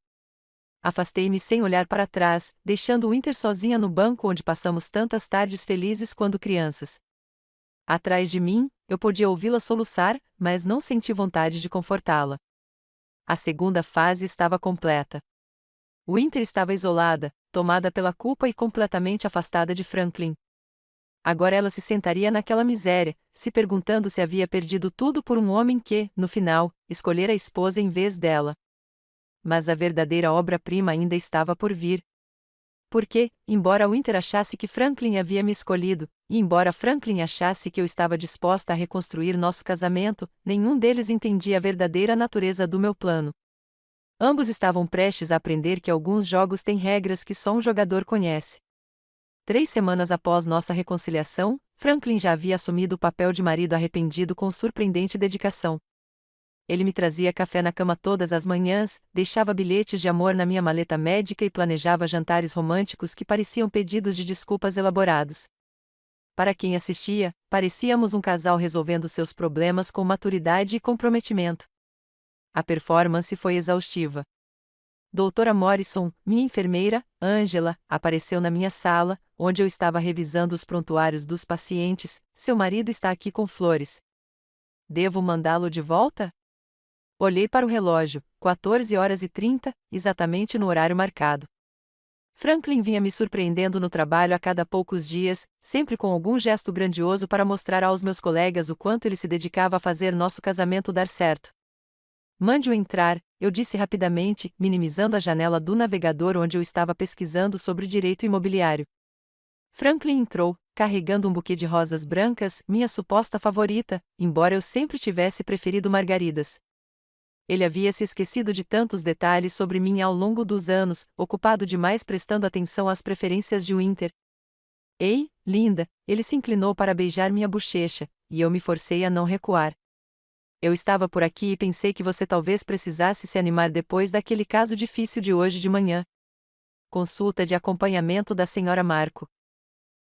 Afastei-me sem olhar para trás, deixando Winter sozinha no banco onde passamos tantas tardes felizes quando crianças. Atrás de mim, eu podia ouvi-la soluçar, mas não senti vontade de confortá-la. A segunda fase estava completa. Winter estava isolada, tomada pela culpa e completamente afastada de Franklin. Agora ela se sentaria naquela miséria, se perguntando se havia perdido tudo por um homem que, no final, escolhera a esposa em vez dela. Mas a verdadeira obra-prima ainda estava por vir. Porque, embora Winter achasse que Franklin havia me escolhido, e embora Franklin achasse que eu estava disposta a reconstruir nosso casamento, nenhum deles entendia a verdadeira natureza do meu plano. Ambos estavam prestes a aprender que alguns jogos têm regras que só um jogador conhece. 3 semanas após nossa reconciliação, Franklin já havia assumido o papel de marido arrependido com surpreendente dedicação. Ele me trazia café na cama todas as manhãs, deixava bilhetes de amor na minha maleta médica e planejava jantares românticos que pareciam pedidos de desculpas elaborados. Para quem assistia, parecíamos um casal resolvendo seus problemas com maturidade e comprometimento. A performance foi exaustiva. Doutora Morrison, minha enfermeira, Angela, apareceu na minha sala, onde eu estava revisando os prontuários dos pacientes. Seu marido está aqui com flores. Devo mandá-lo de volta? Olhei para o relógio, 14h30, exatamente no horário marcado. Franklin vinha me surpreendendo no trabalho a cada poucos dias, sempre com algum gesto grandioso para mostrar aos meus colegas o quanto ele se dedicava a fazer nosso casamento dar certo. Mande-o entrar, eu disse rapidamente, minimizando a janela do navegador onde eu estava pesquisando sobre direito imobiliário. Franklin entrou, carregando um buquê de rosas brancas, minha suposta favorita, embora eu sempre tivesse preferido margaridas. Ele havia se esquecido de tantos detalhes sobre mim ao longo dos anos, ocupado demais prestando atenção às preferências de Winter. Ei, linda, ele se inclinou para beijar minha bochecha, e eu me forcei a não recuar. Eu estava por aqui e pensei que você talvez precisasse se animar depois daquele caso difícil de hoje de manhã. Consulta de acompanhamento da Sra. Marco.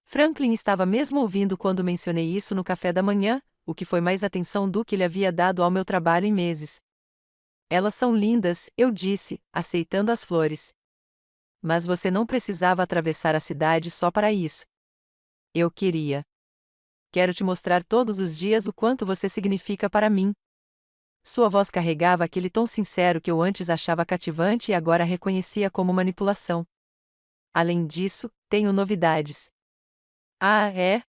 Franklin estava mesmo ouvindo quando mencionei isso no café da manhã, o que foi mais atenção do que ele havia dado ao meu trabalho em meses. Elas são lindas, eu disse, aceitando as flores. Mas você não precisava atravessar a cidade só para isso. Eu queria. Quero te mostrar todos os dias o quanto você significa para mim. Sua voz carregava aquele tom sincero que eu antes achava cativante e agora reconhecia como manipulação. Além disso, tenho novidades. Ah, é?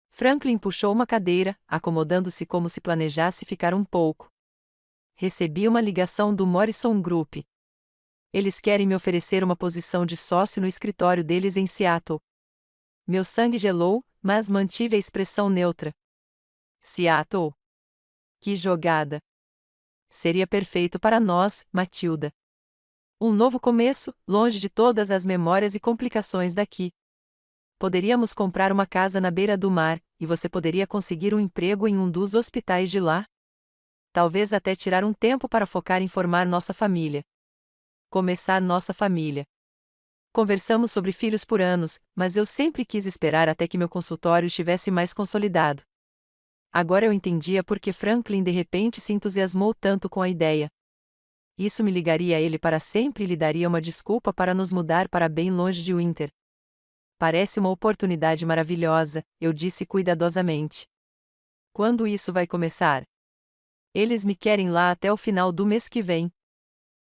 Franklin puxou uma cadeira, acomodando-se como se planejasse ficar um pouco. Recebi uma ligação do Morrison Group. Eles querem me oferecer uma posição de sócio no escritório deles em Seattle. Meu sangue gelou, mas mantive a expressão neutra. Seattle? Que jogada! Seria perfeito para nós, Matilda. Um novo começo, longe de todas as memórias e complicações daqui. Poderíamos comprar uma casa na beira do mar, e você poderia conseguir um emprego em um dos hospitais de lá. Talvez até tirar um tempo para focar em formar nossa família. Começar nossa família. Conversamos sobre filhos por anos, mas eu sempre quis esperar até que meu consultório estivesse mais consolidado. Agora eu entendia por que Franklin de repente se entusiasmou tanto com a ideia. Isso me ligaria a ele para sempre e lhe daria uma desculpa para nos mudar para bem longe de Winter. Parece uma oportunidade maravilhosa, eu disse cuidadosamente. Quando isso vai começar? Eles me querem lá até o final do mês que vem.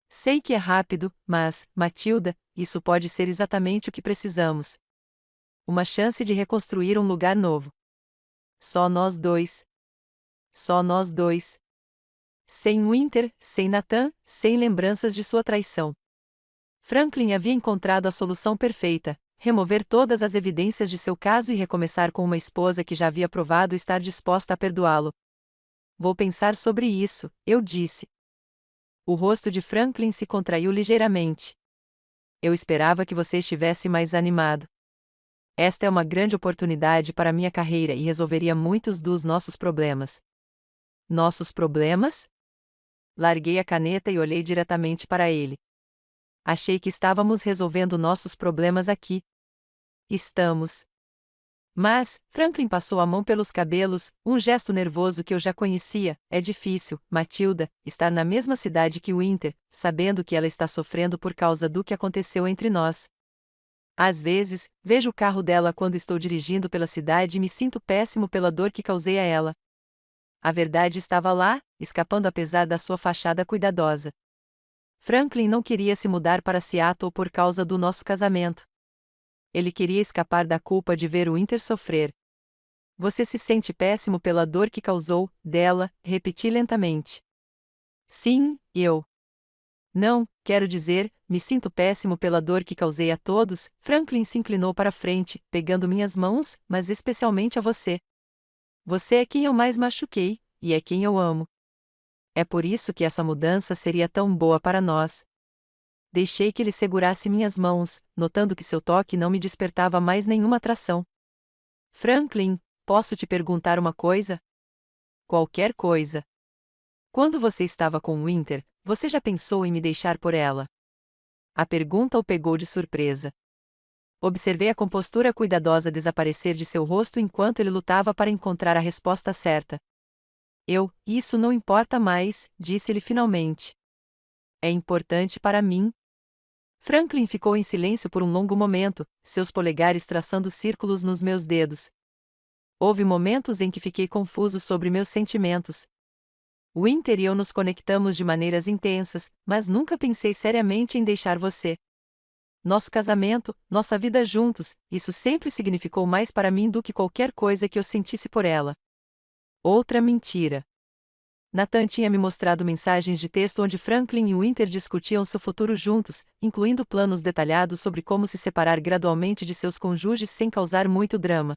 Sei que é rápido, mas, Matilda, isso pode ser exatamente o que precisamos. Uma chance de reconstruir um lugar novo. Só nós dois. Só nós dois. Sem Winter, sem Nathan, sem lembranças de sua traição. Franklin havia encontrado a solução perfeita: remover todas as evidências de seu caso e recomeçar com uma esposa que já havia provado estar disposta a perdoá-lo. Vou pensar sobre isso, eu disse. O rosto de Franklin se contraiu ligeiramente. Eu esperava que você estivesse mais animado. Esta é uma grande oportunidade para minha carreira e resolveria muitos dos nossos problemas. Nossos problemas? Larguei a caneta e olhei diretamente para ele. Achei que estávamos resolvendo nossos problemas aqui. Estamos. Mas, Franklin passou a mão pelos cabelos, um gesto nervoso que eu já conhecia. É difícil, Matilda, estar na mesma cidade que Winter, sabendo que ela está sofrendo por causa do que aconteceu entre nós. Às vezes, vejo o carro dela quando estou dirigindo pela cidade e me sinto péssimo pela dor que causei a ela. A verdade estava lá, escapando apesar da sua fachada cuidadosa. Franklin não queria se mudar para Seattle por causa do nosso casamento. Ele queria escapar da culpa de ver Winter sofrer. Você se sente péssimo pela dor que causou, dela, repeti lentamente. Sim, eu. Não, quero dizer, me sinto péssimo pela dor que causei a todos. Franklin se inclinou para frente, pegando minhas mãos, mas especialmente a você. Você é quem eu mais machuquei, e é quem eu amo. É por isso que essa mudança seria tão boa para nós. Deixei que ele segurasse minhas mãos, notando que seu toque não me despertava mais nenhuma atração. Franklin, posso te perguntar uma coisa? Qualquer coisa. Quando você estava com Winter, você já pensou em me deixar por ela? A pergunta o pegou de surpresa. Observei a compostura cuidadosa desaparecer de seu rosto enquanto ele lutava para encontrar a resposta certa. Isso não importa mais, disse ele finalmente. É importante para mim. Franklin ficou em silêncio por um longo momento, seus polegares traçando círculos nos meus dedos. Houve momentos em que fiquei confuso sobre meus sentimentos. Winter e eu nos conectamos de maneiras intensas, mas nunca pensei seriamente em deixar você. Nosso casamento, nossa vida juntos, isso sempre significou mais para mim do que qualquer coisa que eu sentisse por ela. Outra mentira. Nathan tinha me mostrado mensagens de texto onde Franklin e Winter discutiam seu futuro juntos, incluindo planos detalhados sobre como se separar gradualmente de seus cônjuges sem causar muito drama.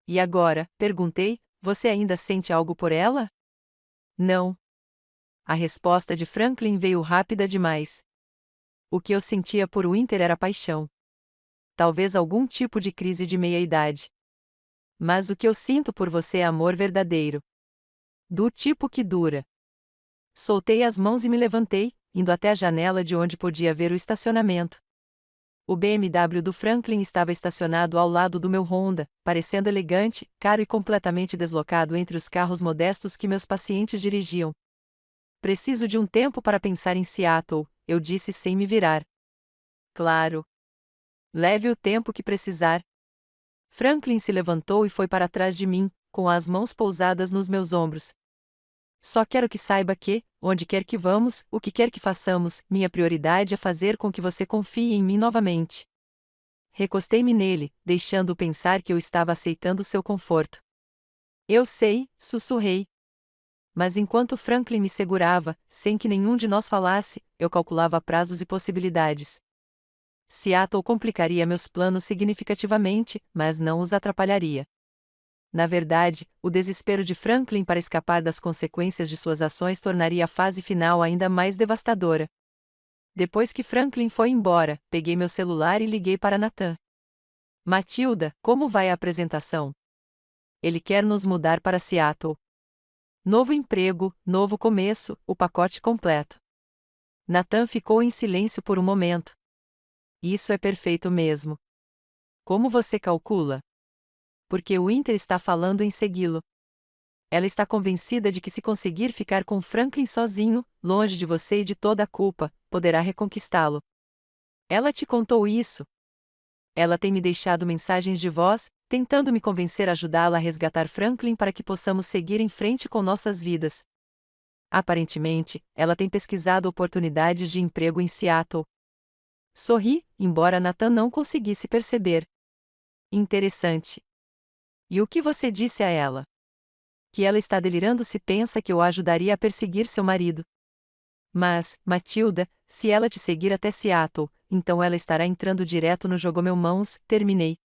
E agora, perguntei, você ainda sente algo por ela? Não. A resposta de Franklin veio rápida demais. O que eu sentia por Winter era paixão. Talvez algum tipo de crise de meia-idade. Mas o que eu sinto por você é amor verdadeiro. Do tipo que dura. Soltei as mãos e me levantei, indo até a janela de onde podia ver o estacionamento. O BMW do Franklin estava estacionado ao lado do meu Honda, parecendo elegante, caro e completamente deslocado entre os carros modestos que meus pacientes dirigiam. Preciso de um tempo para pensar em Seattle, eu disse sem me virar. Claro. Leve o tempo que precisar. Franklin se levantou e foi para trás de mim, com as mãos pousadas nos meus ombros. Só quero que saiba que, onde quer que vamos, o que quer que façamos, minha prioridade é fazer com que você confie em mim novamente. Recostei-me nele, deixando-o pensar que eu estava aceitando seu conforto. Eu sei, sussurrei. Mas enquanto Franklin me segurava, sem que nenhum de nós falasse, eu calculava prazos e possibilidades. Seattle complicaria meus planos significativamente, mas não os atrapalharia. Na verdade, o desespero de Franklin para escapar das consequências de suas ações tornaria a fase final ainda mais devastadora. Depois que Franklin foi embora, peguei meu celular e liguei para Nathan. Matilda, como vai a apresentação? Ele quer nos mudar para Seattle. Novo emprego, novo começo, o pacote completo. Nathan ficou em silêncio por um momento. Isso é perfeito mesmo. Como você calcula? Porque o Winter está falando em segui-lo. Ela está convencida de que se conseguir ficar com Franklin sozinho, longe de você e de toda a culpa, poderá reconquistá-lo. Ela te contou isso? Ela tem me deixado mensagens de voz, tentando me convencer a ajudá-la a resgatar Franklin para que possamos seguir em frente com nossas vidas. Aparentemente, ela tem pesquisado oportunidades de emprego em Seattle. Sorri, embora Nathan não conseguisse perceber. Interessante. E o que você disse a ela? Que ela está delirando se pensa que eu a ajudaria a perseguir seu marido. Mas, Matilda, se ela te seguir até Seattle, então ela estará entrando direto no jogo meu mãos, terminei.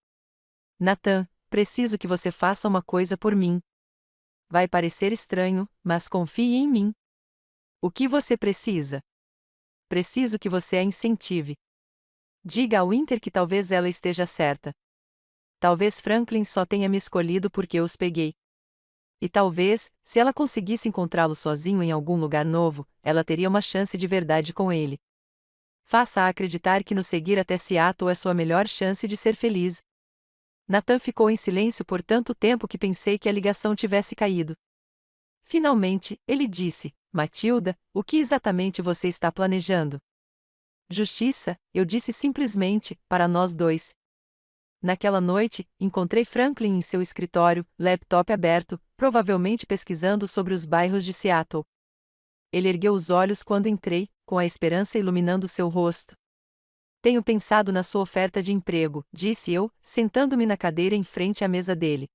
Nathan, preciso que você faça uma coisa por mim. Vai parecer estranho, mas confie em mim. O que você precisa? Preciso que você a incentive. Diga ao Winter que talvez ela esteja certa. Talvez Franklin só tenha me escolhido porque eu os peguei. E talvez, se ela conseguisse encontrá-lo sozinho em algum lugar novo, ela teria uma chance de verdade com ele. Faça-a acreditar que nos seguir até Seattle é sua melhor chance de ser feliz. Nathan ficou em silêncio por tanto tempo que pensei que a ligação tivesse caído. Finalmente, ele disse: Matilda, o que exatamente você está planejando? Justiça, eu disse simplesmente, para nós dois. Naquela noite, encontrei Franklin em seu escritório, laptop aberto, provavelmente pesquisando sobre os bairros de Seattle. Ele ergueu os olhos quando entrei, com a esperança iluminando seu rosto. Tenho pensado na sua oferta de emprego, disse eu, sentando-me na cadeira em frente à mesa dele.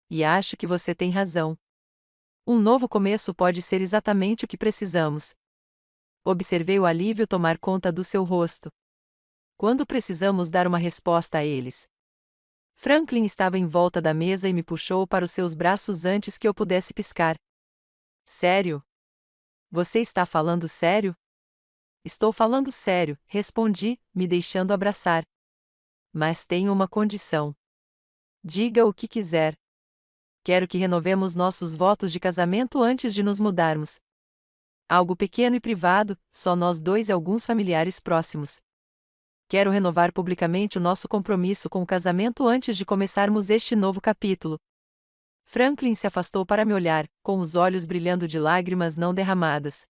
E acho que você tem razão. Um novo começo pode ser exatamente o que precisamos. Observei o alívio tomar conta do seu rosto. Quando precisamos dar uma resposta a eles? Franklin estava em volta da mesa e me puxou para os seus braços antes que eu pudesse piscar. Sério? Você está falando sério? Estou falando sério, respondi, me deixando abraçar. Mas tenho uma condição. Diga o que quiser. Quero que renovemos nossos votos de casamento antes de nos mudarmos. Algo pequeno e privado, só nós dois e alguns familiares próximos. Quero renovar publicamente o nosso compromisso com o casamento antes de começarmos este novo capítulo. Franklin se afastou para me olhar, com os olhos brilhando de lágrimas não derramadas.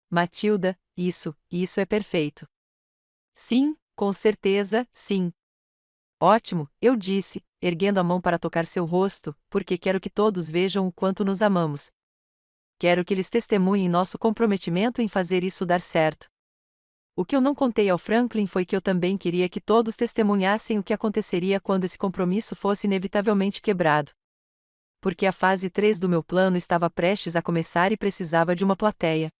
Matilda, isso é perfeito. Sim, com certeza, sim. Ótimo, eu disse, erguendo a mão para tocar seu rosto, porque quero que todos vejam o quanto nos amamos. Quero que eles testemunhem nosso comprometimento em fazer isso dar certo. O que eu não contei ao Franklin foi que eu também queria que todos testemunhassem o que aconteceria quando esse compromisso fosse inevitavelmente quebrado. Porque a fase 3 do meu plano estava prestes a começar e precisava de uma plateia.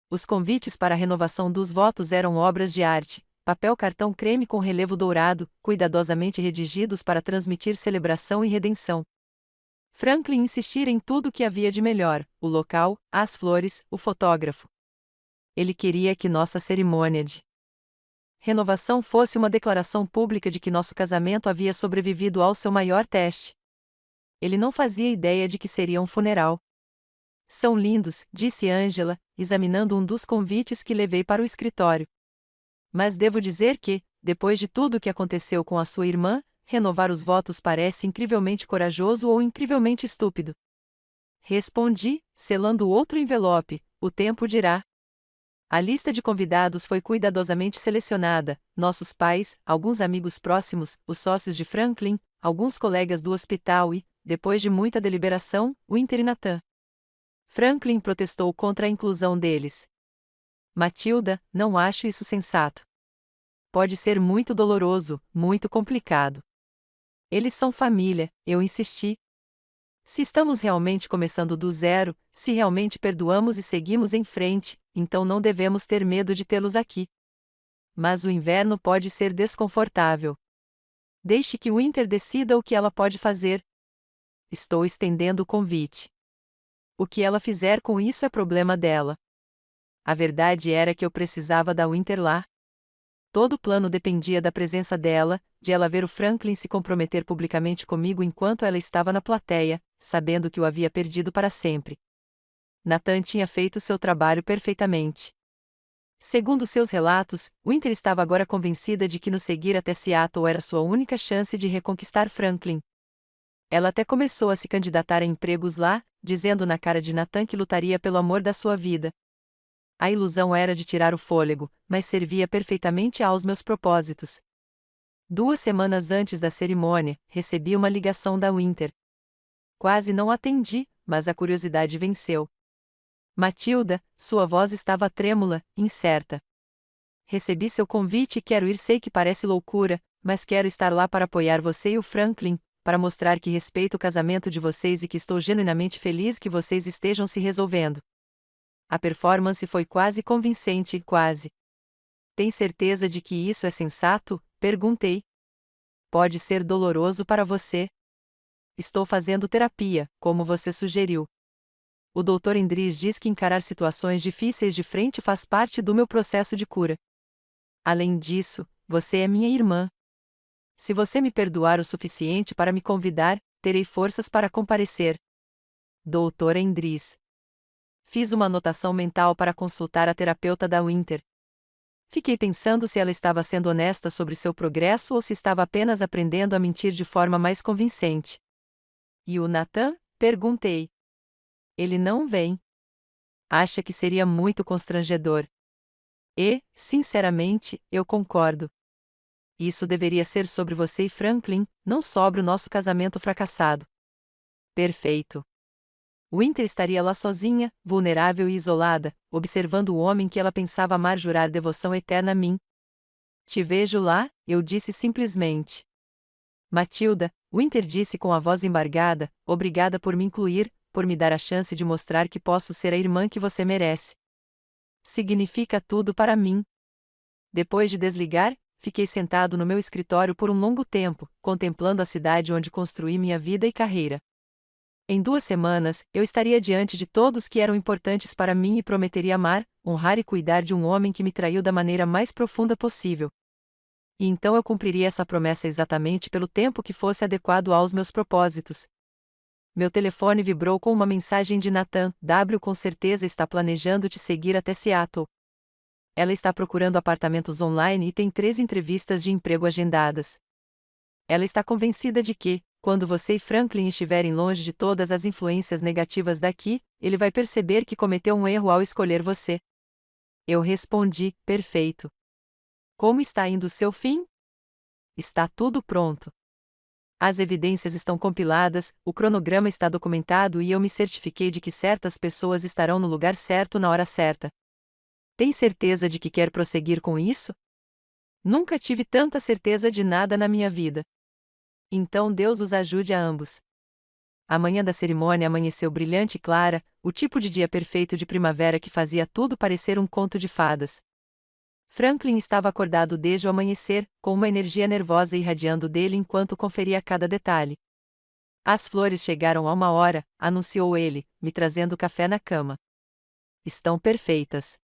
Os convites para a renovação dos votos eram obras de arte, papel cartão creme com relevo dourado, cuidadosamente redigidos para transmitir celebração e redenção. Franklin insistira em tudo o que havia de melhor: o local, as flores, o fotógrafo. Ele queria que nossa cerimônia de renovação fosse uma declaração pública de que nosso casamento havia sobrevivido ao seu maior teste. Ele não fazia ideia de que seria um funeral. São lindos, disse Angela, examinando um dos convites que levei para o escritório. Mas devo dizer que, depois de tudo o que aconteceu com a sua irmã, renovar os votos parece incrivelmente corajoso ou incrivelmente estúpido. Respondi, selando outro envelope: o tempo dirá. A lista de convidados foi cuidadosamente selecionada: nossos pais, alguns amigos próximos, os sócios de Franklin, alguns colegas do hospital e, depois de muita deliberação, Winter e Nathan. Franklin protestou contra a inclusão deles. Matilda, não acho isso sensato. Pode ser muito doloroso, muito complicado. Eles são família, eu insisti. Se estamos realmente começando do zero, se realmente perdoamos e seguimos em frente, então não devemos ter medo de tê-los aqui. Mas o inverno pode ser desconfortável. Deixe que Winter decida o que ela pode fazer. Estou estendendo o convite. O que ela fizer com isso é problema dela. A verdade era que eu precisava da Winter lá. Todo o plano dependia da presença dela, de ela ver o Franklin se comprometer publicamente comigo enquanto ela estava na plateia, sabendo que o havia perdido para sempre. Nathan tinha feito seu trabalho perfeitamente. Segundo seus relatos, Winter estava agora convencida de que nos seguir até Seattle era sua única chance de reconquistar Franklin. Ela até começou a se candidatar a empregos lá, dizendo na cara de Nathan que lutaria pelo amor da sua vida. A ilusão era de tirar o fôlego, mas servia perfeitamente aos meus propósitos. 2 semanas antes da cerimônia, recebi uma ligação da Winter. Quase não atendi, mas a curiosidade venceu. Matilda, sua voz estava trêmula, incerta. Recebi seu convite e quero ir. Sei que parece loucura, mas quero estar lá para apoiar você e o Franklin, para mostrar que respeito o casamento de vocês e que estou genuinamente feliz que vocês estejam se resolvendo. A performance foi quase convincente, quase. Tem certeza de que isso é sensato? Perguntei. Pode ser doloroso para você. Estou fazendo terapia, como você sugeriu. O Dr. Endres diz que encarar situações difíceis de frente faz parte do meu processo de cura. Além disso, você é minha irmã. Se você me perdoar o suficiente para me convidar, terei forças para comparecer. Doutora Endris. Fiz uma anotação mental para consultar a terapeuta da Winter. Fiquei pensando se ela estava sendo honesta sobre seu progresso ou se estava apenas aprendendo a mentir de forma mais convincente. E o Nathan? Perguntei. Ele não vem. Acha que seria muito constrangedor. E, sinceramente, eu concordo. Isso deveria ser sobre você e Franklin, não sobre o nosso casamento fracassado. Perfeito. Winter estaria lá sozinha, vulnerável e isolada, observando o homem que ela pensava amar jurar devoção eterna a mim. Te vejo lá, eu disse simplesmente. Matilda, Winter disse com a voz embargada, obrigada por me incluir, por me dar a chance de mostrar que posso ser a irmã que você merece. Significa tudo para mim. Depois de desligar, fiquei sentado no meu escritório por um longo tempo, contemplando a cidade onde construí minha vida e carreira. Em 2 semanas, eu estaria diante de todos que eram importantes para mim e prometeria amar, honrar e cuidar de um homem que me traiu da maneira mais profunda possível. E então eu cumpriria essa promessa exatamente pelo tempo que fosse adequado aos meus propósitos. Meu telefone vibrou com uma mensagem de Nathan. W com certeza está planejando te seguir até Seattle. Ela está procurando apartamentos online e tem 3 entrevistas de emprego agendadas. Ela está convencida de que, quando você e Franklin estiverem longe de todas as influências negativas daqui, ele vai perceber que cometeu um erro ao escolher você. Eu respondi, perfeito. Como está indo o seu fim? Está tudo pronto. As evidências estão compiladas, o cronograma está documentado e eu me certifiquei de que certas pessoas estarão no lugar certo na hora certa. Tem certeza de que quer prosseguir com isso? Nunca tive tanta certeza de nada na minha vida. Então Deus os ajude a ambos. A manhã da cerimônia amanheceu brilhante e clara, o tipo de dia perfeito de primavera que fazia tudo parecer um conto de fadas. Franklin estava acordado desde o amanhecer, com uma energia nervosa irradiando dele enquanto conferia cada detalhe. As flores chegaram a 1 hora, anunciou ele, me trazendo café na cama. Estão perfeitas.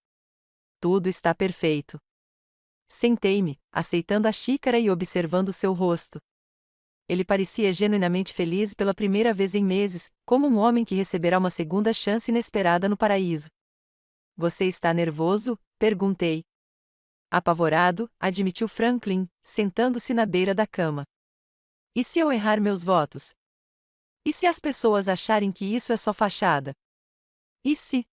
Tudo está perfeito. Sentei-me, aceitando a xícara e observando seu rosto. Ele parecia genuinamente feliz pela primeira vez em meses, como um homem que receberá uma segunda chance inesperada no paraíso. Você está nervoso? Perguntei. Apavorado, admitiu Franklin, sentando-se na beira da cama. E se eu errar meus votos? E se as pessoas acharem que isso é só fachada? E se?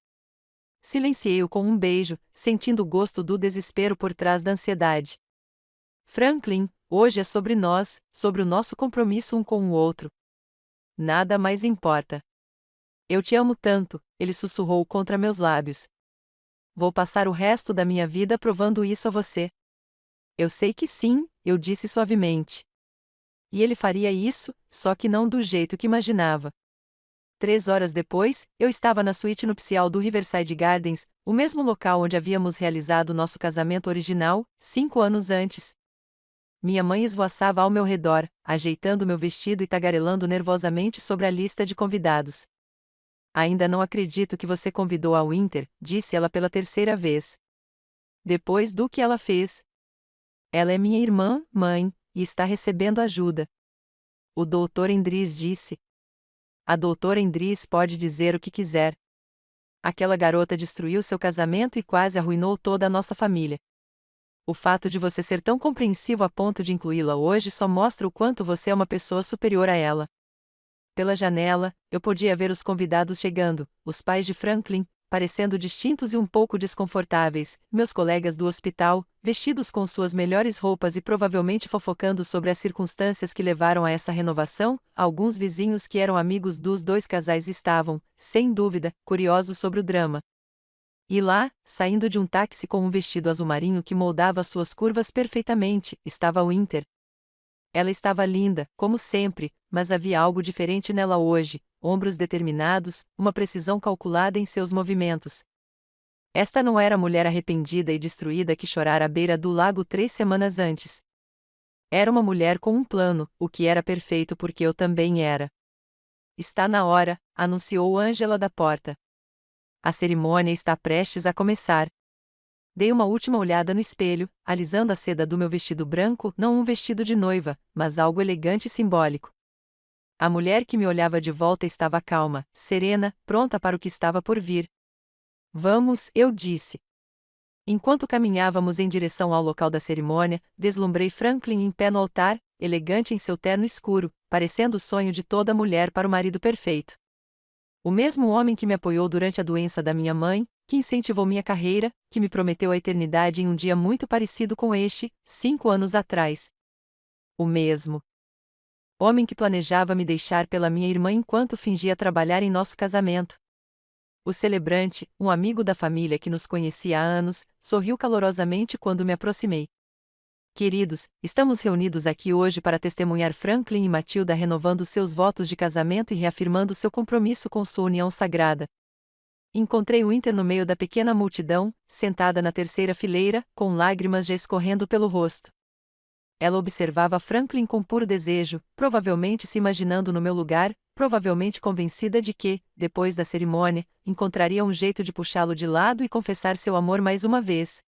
Silenciei-o com um beijo, sentindo o gosto do desespero por trás da ansiedade. Franklin, hoje é sobre nós, sobre o nosso compromisso um com o outro. Nada mais importa. Eu te amo tanto, ele sussurrou contra meus lábios. Vou passar o resto da minha vida provando isso a você. Eu sei que sim, eu disse suavemente. E ele faria isso, só que não do jeito que imaginava. 3 horas depois, eu estava na suíte nupcial do Riverside Gardens, o mesmo local onde havíamos realizado nosso casamento original, 5 anos antes. Minha mãe esvoaçava ao meu redor, ajeitando meu vestido e tagarelando nervosamente sobre a lista de convidados. Ainda não acredito que você convidou a Winter, disse ela pela 3ª vez. Depois do que ela fez. Ela é minha irmã, mãe, e está recebendo ajuda. O Dr. Endris disse. A doutora Endris pode dizer o que quiser. Aquela garota destruiu seu casamento e quase arruinou toda a nossa família. O fato de você ser tão compreensivo a ponto de incluí-la hoje só mostra o quanto você é uma pessoa superior a ela. Pela janela, eu podia ver os convidados chegando, os pais de Franklin, parecendo distintos e um pouco desconfortáveis, meus colegas do hospital, vestidos com suas melhores roupas e provavelmente fofocando sobre as circunstâncias que levaram a essa renovação, alguns vizinhos que eram amigos dos 2 casais estavam, sem dúvida, curiosos sobre o drama. E lá, saindo de um táxi com um vestido azul marinho que moldava suas curvas perfeitamente, estava Winter. Ela estava linda, como sempre, mas havia algo diferente nela hoje, ombros determinados, uma precisão calculada em seus movimentos. Esta não era a mulher arrependida e destruída que chorara à beira do lago 3 semanas antes. Era uma mulher com um plano, o que era perfeito porque eu também era. Está na hora, anunciou Angela da porta. A cerimônia está prestes a começar. Dei uma última olhada no espelho, alisando a seda do meu vestido branco, não um vestido de noiva, mas algo elegante e simbólico. A mulher que me olhava de volta estava calma, serena, pronta para o que estava por vir. Vamos, eu disse. Enquanto caminhávamos em direção ao local da cerimônia, deslumbrei Franklin em pé no altar, elegante em seu terno escuro, parecendo o sonho de toda mulher para o marido perfeito. O mesmo homem que me apoiou durante a doença da minha mãe, que incentivou minha carreira, que me prometeu a eternidade em um dia muito parecido com este, 5 anos atrás. O mesmo homem que planejava me deixar pela minha irmã enquanto fingia trabalhar em nosso casamento. O celebrante, um amigo da família que nos conhecia há anos, sorriu calorosamente quando me aproximei. Queridos, estamos reunidos aqui hoje para testemunhar Franklin e Matilda renovando seus votos de casamento e reafirmando seu compromisso com sua união sagrada. Encontrei Winter no meio da pequena multidão, sentada na terceira fileira, com lágrimas já escorrendo pelo rosto. Ela observava Franklin com puro desejo, provavelmente se imaginando no meu lugar, provavelmente convencida de que, depois da cerimônia, encontraria um jeito de puxá-lo de lado e confessar seu amor mais uma vez.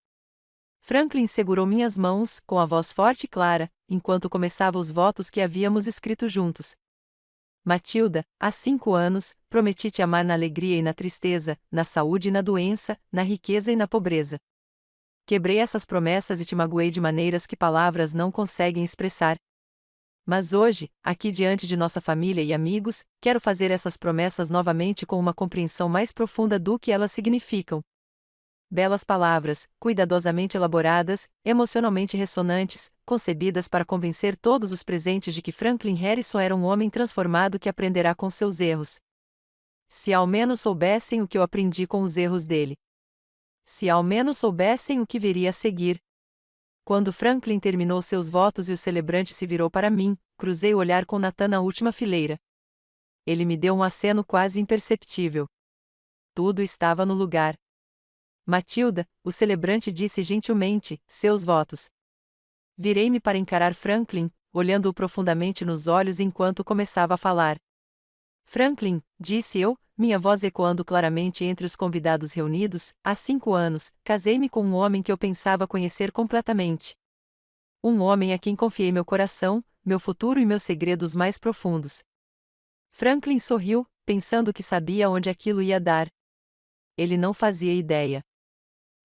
Franklin segurou minhas mãos, com a voz forte e clara, enquanto começava os votos que havíamos escrito juntos. Matilda, há 5 anos, prometi te amar na alegria e na tristeza, na saúde e na doença, na riqueza e na pobreza. Quebrei essas promessas e te magoei de maneiras que palavras não conseguem expressar. Mas hoje, aqui diante de nossa família e amigos, quero fazer essas promessas novamente com uma compreensão mais profunda do que elas significam. Belas palavras, cuidadosamente elaboradas, emocionalmente ressonantes, concebidas para convencer todos os presentes de que Franklin Harrison era um homem transformado que aprenderá com seus erros. Se ao menos soubessem o que eu aprendi com os erros dele. Se ao menos soubessem o que viria a seguir. Quando Franklin terminou seus votos e o celebrante se virou para mim, cruzei o olhar com Nathan na última fileira. Ele me deu um aceno quase imperceptível. Tudo estava no lugar. Matilda, o celebrante disse gentilmente, seus votos. Virei-me para encarar Franklin, olhando-o profundamente nos olhos enquanto começava a falar. Franklin, disse eu, minha voz ecoando claramente entre os convidados reunidos, há 5 anos, casei-me com um homem que eu pensava conhecer completamente. Um homem a quem confiei meu coração, meu futuro e meus segredos mais profundos. Franklin sorriu, pensando que sabia onde aquilo ia dar. Ele não fazia ideia.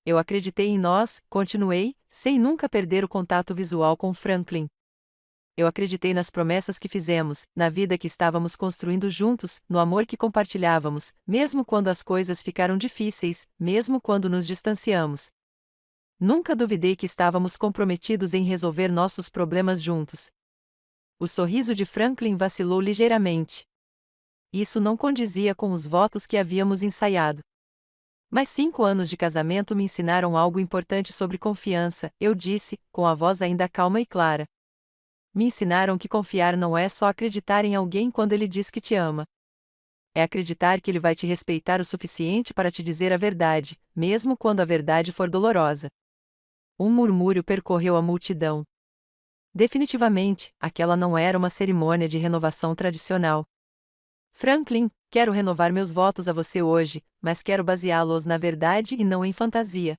Eu acreditei em nós, continuei, sem nunca perder o contato visual com Franklin. Eu acreditei nas promessas que fizemos, na vida que estávamos construindo juntos, no amor que compartilhávamos, mesmo quando as coisas ficaram difíceis, mesmo quando nos distanciamos. Nunca duvidei que estávamos comprometidos em resolver nossos problemas juntos. O sorriso de Franklin vacilou ligeiramente. Isso não condizia com os votos que havíamos ensaiado. Mas 5 anos de casamento me ensinaram algo importante sobre confiança, eu disse, com a voz ainda calma e clara. Me ensinaram que confiar não é só acreditar em alguém quando ele diz que te ama. É acreditar que ele vai te respeitar o suficiente para te dizer a verdade, mesmo quando a verdade for dolorosa. Um murmúrio percorreu a multidão. Definitivamente, aquela não era uma cerimônia de renovação tradicional. Franklin, quero renovar meus votos a você hoje, mas quero baseá-los na verdade e não em fantasia.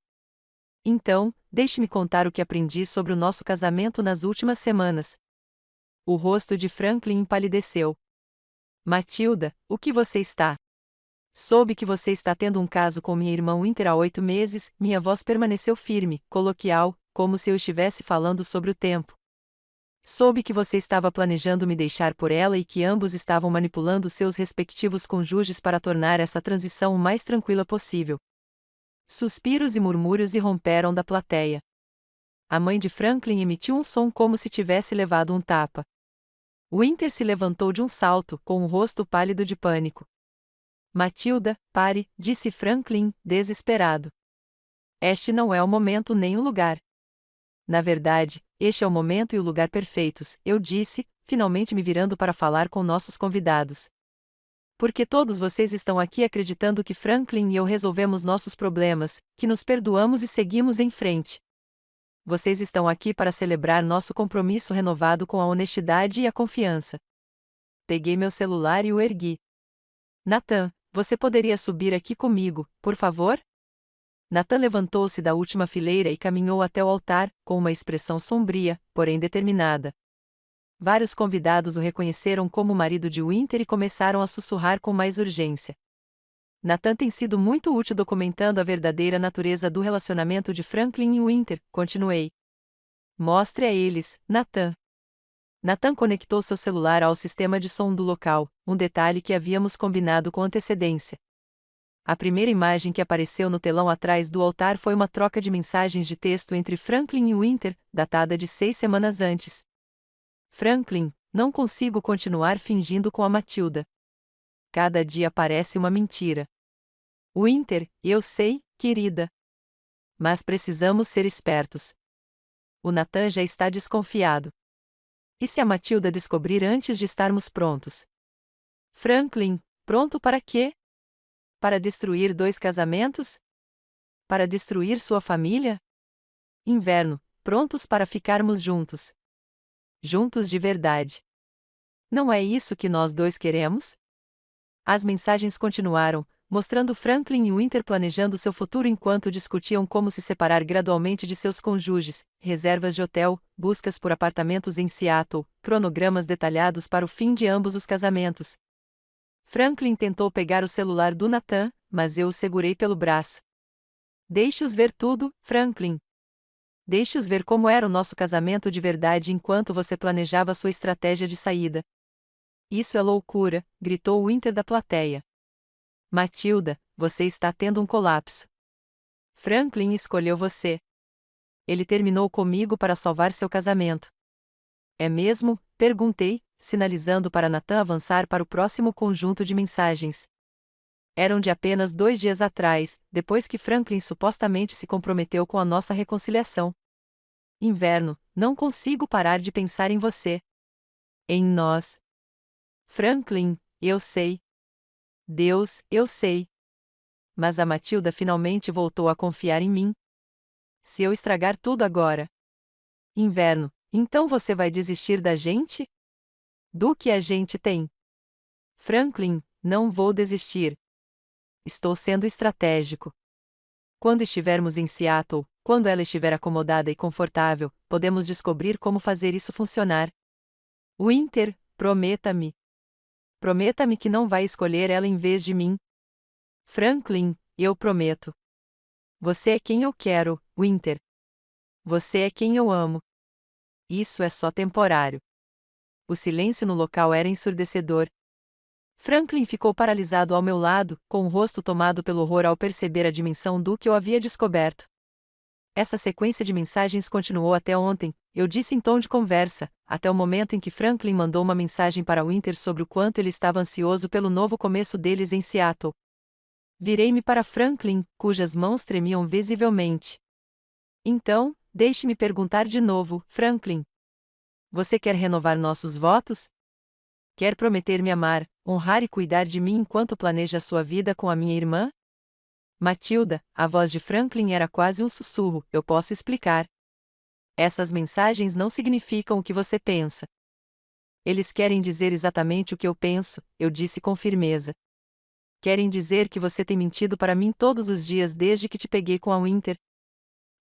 Então, deixe-me contar o que aprendi sobre o nosso casamento nas últimas semanas. O rosto de Franklin empalideceu. Matilda, o que você está? Soube que você está tendo um caso com minha irmã Winter há 8 meses, minha voz permaneceu firme, coloquial, como se eu estivesse falando sobre o tempo. Soube que você estava planejando me deixar por ela e que ambos estavam manipulando seus respectivos cônjuges para tornar essa transição o mais tranquila possível. Suspiros e murmúrios irromperam da plateia. A mãe de Franklin emitiu um som como se tivesse levado um tapa. Winter se levantou de um salto, com o rosto pálido de pânico. Matilda, pare, disse Franklin, desesperado. Este não é o momento nem o lugar. Na verdade, este é o momento e o lugar perfeitos, eu disse, finalmente me virando para falar com nossos convidados. Porque todos vocês estão aqui acreditando que Franklin e eu resolvemos nossos problemas, que nos perdoamos e seguimos em frente. Vocês estão aqui para celebrar nosso compromisso renovado com a honestidade e a confiança. Peguei meu celular e o ergui. Nathan, você poderia subir aqui comigo, por favor? Nathan levantou-se da última fileira e caminhou até o altar, com uma expressão sombria, porém determinada. Vários convidados o reconheceram como o marido de Winter e começaram a sussurrar com mais urgência. Nathan tem sido muito útil documentando a verdadeira natureza do relacionamento de Franklin e Winter, continuei. Mostre a eles, Nathan. Nathan conectou seu celular ao sistema de som do local, um detalhe que havíamos combinado com antecedência. A primeira imagem que apareceu no telão atrás do altar foi uma troca de mensagens de texto entre Franklin e Winter, datada de 6 semanas antes. Franklin, não consigo continuar fingindo com a Matilda. Cada dia parece uma mentira. Winter, eu sei, querida. Mas precisamos ser espertos. O Nathan já está desconfiado. E se a Matilda descobrir antes de estarmos prontos? Franklin, pronto para quê? Para destruir 2 casamentos? Para destruir sua família? Inverno, prontos para ficarmos juntos. Juntos de verdade. Não é isso que nós dois queremos? As mensagens continuaram, mostrando Franklin e Winter planejando seu futuro enquanto discutiam como se separar gradualmente de seus cônjuges, reservas de hotel, buscas por apartamentos em Seattle, cronogramas detalhados para o fim de ambos os casamentos. Franklin tentou pegar o celular do Nathan, mas eu o segurei pelo braço. Deixe-os ver tudo, Franklin. Deixe-os ver como era o nosso casamento de verdade enquanto você planejava sua estratégia de saída. Isso é loucura, gritou Winter da plateia. Matilda, você está tendo um colapso. Franklin escolheu você. Ele terminou comigo para salvar seu casamento. É mesmo? Perguntei, sinalizando para Nathan avançar para o próximo conjunto de mensagens. Eram de apenas 2 dias atrás, depois que Franklin supostamente se comprometeu com a nossa reconciliação. Inverno, não consigo parar de pensar em você. Em nós. Franklin, eu sei. Deus, eu sei. Mas a Matilda finalmente voltou a confiar em mim. Se eu estragar tudo agora. Inverno, então você vai desistir da gente? Do que a gente tem? Franklin, não vou desistir. Estou sendo estratégico. Quando estivermos em Seattle, quando ela estiver acomodada e confortável, podemos descobrir como fazer isso funcionar. Winter, prometa-me. Prometa-me que não vai escolher ela em vez de mim. Franklin, eu prometo. Você é quem eu quero, Winter. Você é quem eu amo. Isso é só temporário. O silêncio no local era ensurdecedor. Franklin ficou paralisado ao meu lado, com o rosto tomado pelo horror ao perceber a dimensão do que eu havia descoberto. Essa sequência de mensagens continuou até ontem, eu disse em tom de conversa, até o momento em que Franklin mandou uma mensagem para Winter sobre o quanto ele estava ansioso pelo novo começo deles em Seattle. Virei-me para Franklin, cujas mãos tremiam visivelmente. Então, deixe-me perguntar de novo, Franklin. Você quer renovar nossos votos? Quer prometer me amar, honrar e cuidar de mim enquanto planeja sua vida com a minha irmã? Matilda, a voz de Franklin era quase um sussurro, eu posso explicar. Essas mensagens não significam o que você pensa. Eles querem dizer exatamente o que eu penso, eu disse com firmeza. Querem dizer que você tem mentido para mim todos os dias desde que te peguei com a Winter.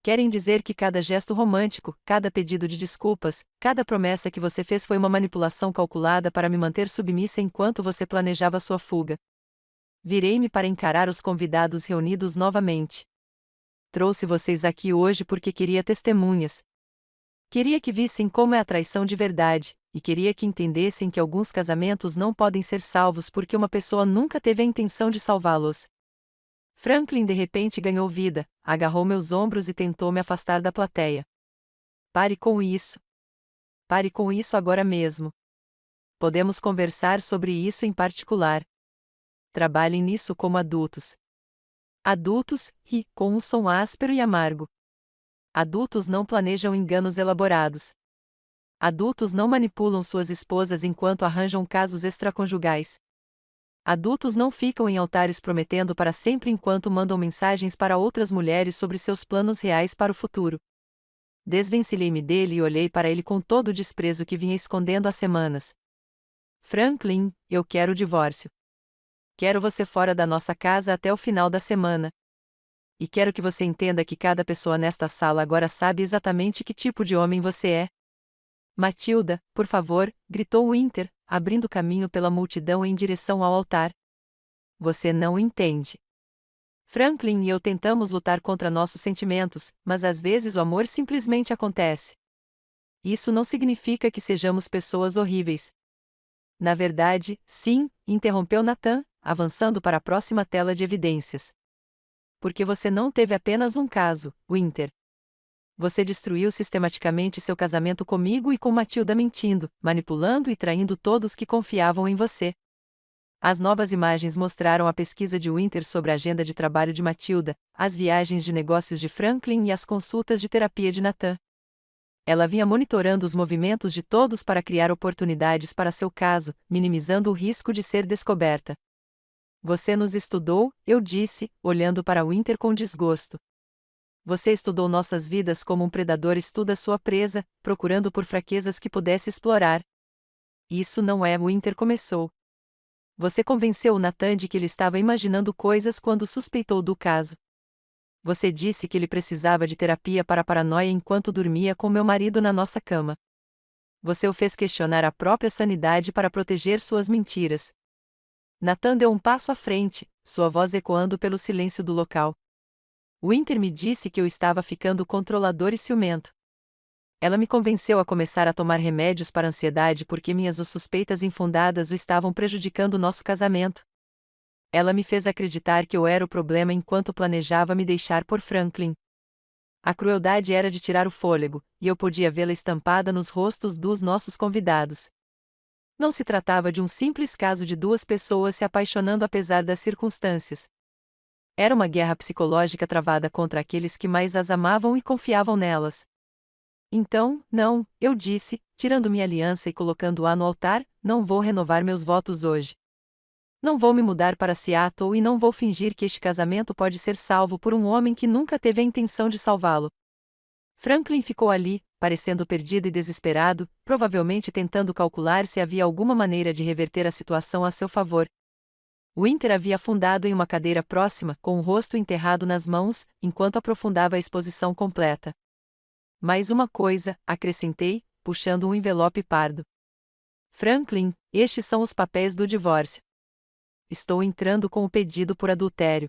Querem dizer que cada gesto romântico, cada pedido de desculpas, cada promessa que você fez foi uma manipulação calculada para me manter submissa enquanto você planejava sua fuga. Virei-me para encarar os convidados reunidos novamente. Trouxe vocês aqui hoje porque queria testemunhas. Queria que vissem como é a traição de verdade, e queria que entendessem que alguns casamentos não podem ser salvos porque uma pessoa nunca teve a intenção de salvá-los. Franklin de repente ganhou vida, agarrou meus ombros e tentou me afastar da plateia. Pare com isso. Pare com isso agora mesmo. Podemos conversar sobre isso em particular. Trabalhem nisso como adultos. Adultos, ri, com um som áspero e amargo. Adultos não planejam enganos elaborados. Adultos não manipulam suas esposas enquanto arranjam casos extraconjugais. Adultos não ficam em altares prometendo para sempre enquanto mandam mensagens para outras mulheres sobre seus planos reais para o futuro. Desvencilhei-me dele e olhei para ele com todo o desprezo que vinha escondendo há semanas. Franklin, eu quero o divórcio. Quero você fora da nossa casa até o final da semana. E quero que você entenda que cada pessoa nesta sala agora sabe exatamente que tipo de homem você é. Matilda, por favor, gritou Winter, abrindo caminho pela multidão em direção ao altar. Você não entende. Franklin e eu tentamos lutar contra nossos sentimentos, mas às vezes o amor simplesmente acontece. Isso não significa que sejamos pessoas horríveis. Na verdade, sim, interrompeu Nathan, avançando para a próxima tela de evidências. Porque você não teve apenas um caso, Winter. Você destruiu sistematicamente seu casamento comigo e com Matilda mentindo, manipulando e traindo todos que confiavam em você. As novas imagens mostraram a pesquisa de Winter sobre a agenda de trabalho de Matilda, as viagens de negócios de Franklin e as consultas de terapia de Nathan. Ela vinha monitorando os movimentos de todos para criar oportunidades para seu caso, minimizando o risco de ser descoberta. Você nos estudou, eu disse, olhando para Winter com desgosto. Você estudou nossas vidas como um predador estuda sua presa, procurando por fraquezas que pudesse explorar. Isso não é, Winter começou. Você convenceu o Nathan de que ele estava imaginando coisas quando suspeitou do caso. Você disse que ele precisava de terapia para a paranoia enquanto dormia com meu marido na nossa cama. Você o fez questionar a própria sanidade para proteger suas mentiras. Nathan deu um passo à frente, sua voz ecoando pelo silêncio do local. Winter me disse que eu estava ficando controlador e ciumento. Ela me convenceu a começar a tomar remédios para ansiedade porque minhas suspeitas infundadas o estavam prejudicando nosso casamento. Ela me fez acreditar que eu era o problema enquanto planejava me deixar por Franklin. A crueldade era de tirar o fôlego, e eu podia vê-la estampada nos rostos dos nossos convidados. Não se tratava de um simples caso de duas pessoas se apaixonando apesar das circunstâncias. Era uma guerra psicológica travada contra aqueles que mais as amavam e confiavam nelas. Então, não, eu disse, tirando minha aliança e colocando-a no altar, não vou renovar meus votos hoje. Não vou me mudar para Seattle e não vou fingir que este casamento pode ser salvo por um homem que nunca teve a intenção de salvá-lo. Franklin ficou ali, parecendo perdido e desesperado, provavelmente tentando calcular se havia alguma maneira de reverter a situação a seu favor. Winter havia afundado em uma cadeira próxima, com o rosto enterrado nas mãos, enquanto aprofundava a exposição completa. Mais uma coisa, acrescentei, puxando um envelope pardo. Franklin, estes são os papéis do divórcio. Estou entrando com o pedido por adultério.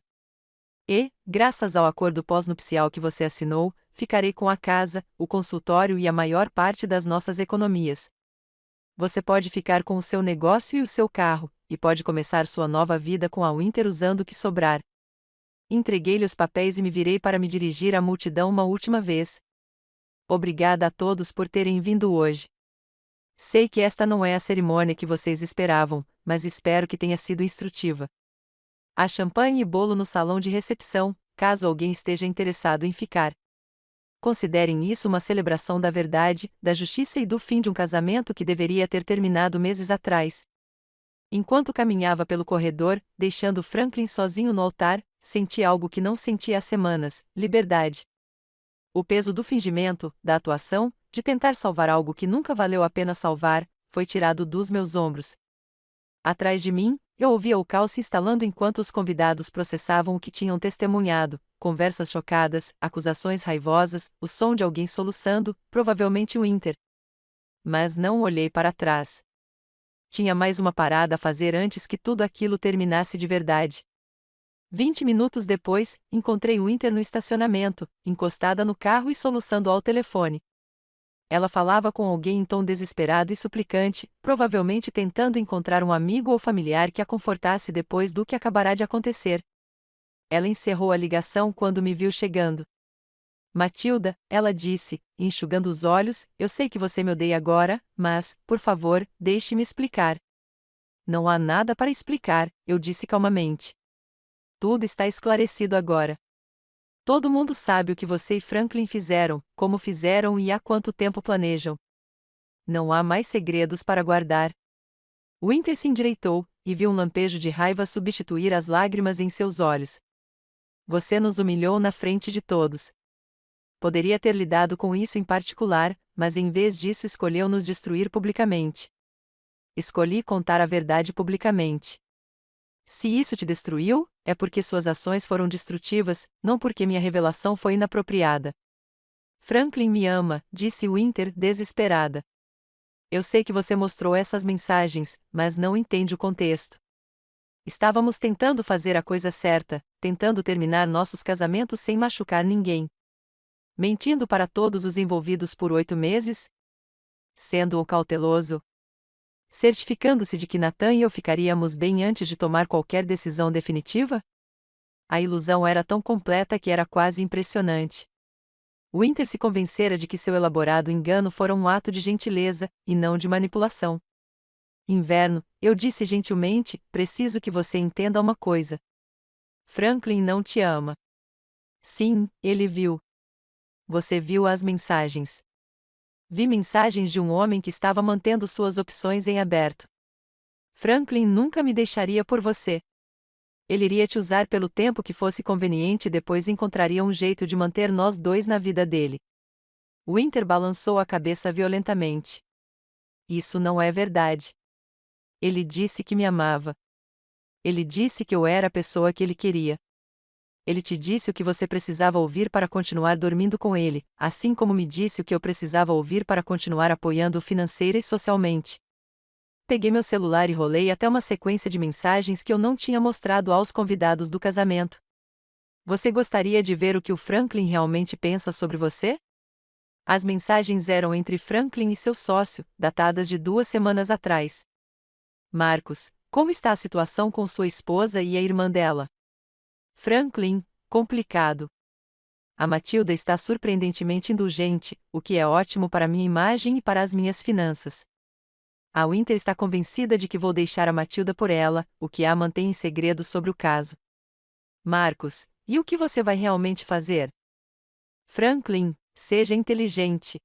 E, graças ao acordo pós-nupcial que você assinou, ficarei com a casa, o consultório e a maior parte das nossas economias. Você pode ficar com o seu negócio e o seu carro, e pode começar sua nova vida com a Winter usando o que sobrar. Entreguei-lhe os papéis e me virei para me dirigir à multidão uma última vez. Obrigada a todos por terem vindo hoje. Sei que esta não é a cerimônia que vocês esperavam, mas espero que tenha sido instrutiva. Há champanhe e bolo no salão de recepção, caso alguém esteja interessado em ficar. Considerem isso uma celebração da verdade, da justiça e do fim de um casamento que deveria ter terminado meses atrás. Enquanto caminhava pelo corredor, deixando Franklin sozinho no altar, senti algo que não sentia há semanas: liberdade. O peso do fingimento, da atuação, de tentar salvar algo que nunca valeu a pena salvar, foi tirado dos meus ombros. Atrás de mim, eu ouvia o caos se instalando enquanto os convidados processavam o que tinham testemunhado, conversas chocadas, acusações raivosas, o som de alguém soluçando, provavelmente Winter. Mas não olhei para trás. Tinha mais uma parada a fazer antes que tudo aquilo terminasse de verdade. 20 minutos depois, encontrei Winter no estacionamento, encostada no carro e soluçando ao telefone. Ela falava com alguém em tom desesperado e suplicante, provavelmente tentando encontrar um amigo ou familiar que a confortasse depois do que acabará de acontecer. Ela encerrou a ligação quando me viu chegando. Matilda, ela disse, enxugando os olhos, eu sei que você me odeia agora, mas, por favor, deixe-me explicar. Não há nada para explicar, eu disse calmamente. Tudo está esclarecido agora. Todo mundo sabe o que você e Franklin fizeram, como fizeram e há quanto tempo planejam. Não há mais segredos para guardar. Winter se endireitou, e viu um lampejo de raiva substituir as lágrimas em seus olhos. Você nos humilhou na frente de todos. Poderia ter lidado com isso em particular, mas em vez disso escolheu nos destruir publicamente. Escolhi contar a verdade publicamente. Se isso te destruiu, é porque suas ações foram destrutivas, não porque minha revelação foi inapropriada. Franklin me ama, disse Winter, desesperada. Eu sei que você mostrou essas mensagens, mas não entende o contexto. Estávamos tentando fazer a coisa certa, tentando terminar nossos casamentos sem machucar ninguém. Mentindo para todos os envolvidos por 8 meses? Sendo cauteloso. Certificando-se de que Nathan e eu ficaríamos bem antes de tomar qualquer decisão definitiva? A ilusão era tão completa que era quase impressionante. Winter se convencera de que seu elaborado engano fora um ato de gentileza, e não de manipulação. Inverno, eu disse gentilmente, preciso que você entenda uma coisa. Franklin não te ama. Sim, ele viu. Você viu as mensagens. Vi mensagens de um homem que estava mantendo suas opções em aberto. Franklin nunca me deixaria por você. Ele iria te usar pelo tempo que fosse conveniente e depois encontraria um jeito de manter nós dois na vida dele. Winter balançou a cabeça violentamente. Isso não é verdade. Ele disse que me amava. Ele disse que eu era a pessoa que ele queria. Ele te disse o que você precisava ouvir para continuar dormindo com ele, assim como me disse o que eu precisava ouvir para continuar apoiando-o financeira e socialmente. Peguei meu celular e rolei até uma sequência de mensagens que eu não tinha mostrado aos convidados do casamento. Você gostaria de ver o que o Franklin realmente pensa sobre você? As mensagens eram entre Franklin e seu sócio, datadas de 2 semanas atrás. Marcos, como está a situação com sua esposa e a irmã dela? Franklin, complicado. A Matilda está surpreendentemente indulgente, o que é ótimo para minha imagem e para as minhas finanças. A Winter está convencida de que vou deixar a Matilda por ela, o que a mantém em segredo sobre o caso. Marcos, e o que você vai realmente fazer? Franklin, seja inteligente.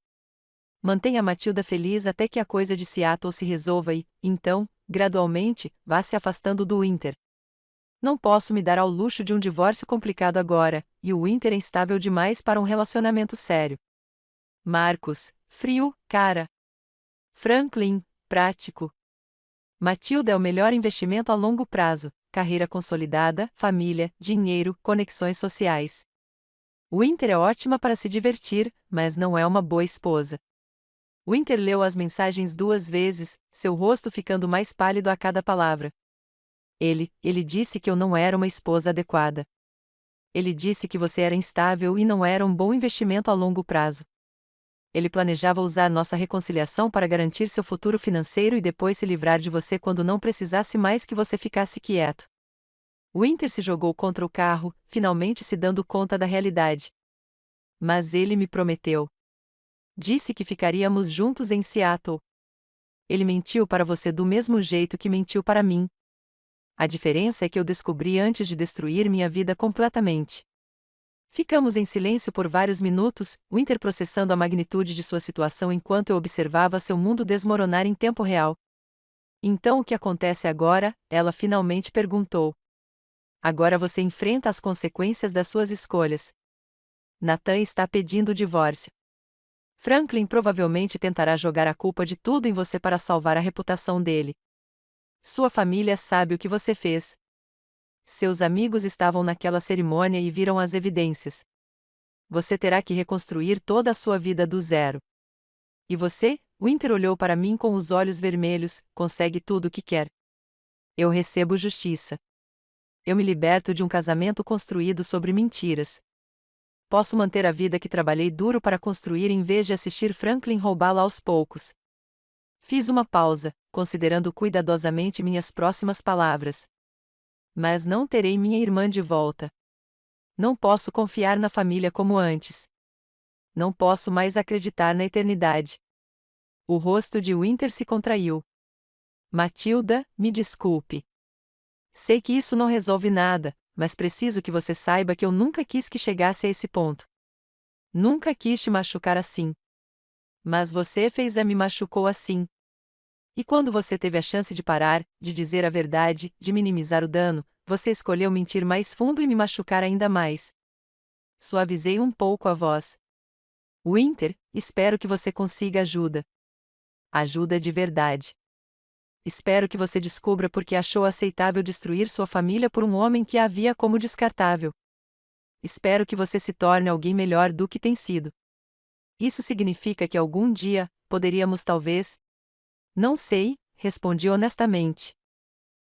Mantenha a Matilda feliz até que a coisa de Seattle se resolva e, então, gradualmente, vá se afastando do Winter. Não posso me dar ao luxo de um divórcio complicado agora, e o Winter é instável demais para um relacionamento sério. Marcos, frio, cara. Franklin, prático. Matilda é o melhor investimento a longo prazo, carreira consolidada, família, dinheiro, conexões sociais. Winter é ótima para se divertir, mas não é uma boa esposa. Winter leu as mensagens 2 vezes, seu rosto ficando mais pálido a cada palavra. Ele disse que eu não era uma esposa adequada. Ele disse que você era instável e não era um bom investimento a longo prazo. Ele planejava usar nossa reconciliação para garantir seu futuro financeiro e depois se livrar de você quando não precisasse mais que você ficasse quieto. Winter se jogou contra o carro, finalmente se dando conta da realidade. Mas ele me prometeu. Disse que ficaríamos juntos em Seattle. Ele mentiu para você do mesmo jeito que mentiu para mim. A diferença é que eu descobri antes de destruir minha vida completamente. Ficamos em silêncio por vários minutos, Winter processando a magnitude de sua situação enquanto eu observava seu mundo desmoronar em tempo real. Então o que acontece agora? Ela finalmente perguntou. Agora você enfrenta as consequências das suas escolhas. Nathan está pedindo o divórcio. Franklin provavelmente tentará jogar a culpa de tudo em você para salvar a reputação dele. Sua família sabe o que você fez. Seus amigos estavam naquela cerimônia e viram as evidências. Você terá que reconstruir toda a sua vida do zero. E você? Winter olhou para mim com os olhos vermelhos, consegue tudo o que quer. Eu recebo justiça. Eu me liberto de um casamento construído sobre mentiras. Posso manter a vida que trabalhei duro para construir em vez de assistir Franklin roubá-la aos poucos. Fiz uma pausa, considerando cuidadosamente minhas próximas palavras. Mas não terei minha irmã de volta. Não posso confiar na família como antes. Não posso mais acreditar na eternidade. O rosto de Winter se contraiu. Matilda, me desculpe. Sei que isso não resolve nada, mas preciso que você saiba que eu nunca quis que chegasse a esse ponto. Nunca quis te machucar assim. Mas você me machucou assim. E quando você teve a chance de parar, de dizer a verdade, de minimizar o dano, você escolheu mentir mais fundo e me machucar ainda mais. Suavizei um pouco a voz. Winter, espero que você consiga ajuda. Ajuda de verdade. Espero que você descubra por que achou aceitável destruir sua família por um homem que a via como descartável. Espero que você se torne alguém melhor do que tem sido. Isso significa que algum dia, poderíamos talvez... Não sei, respondi honestamente.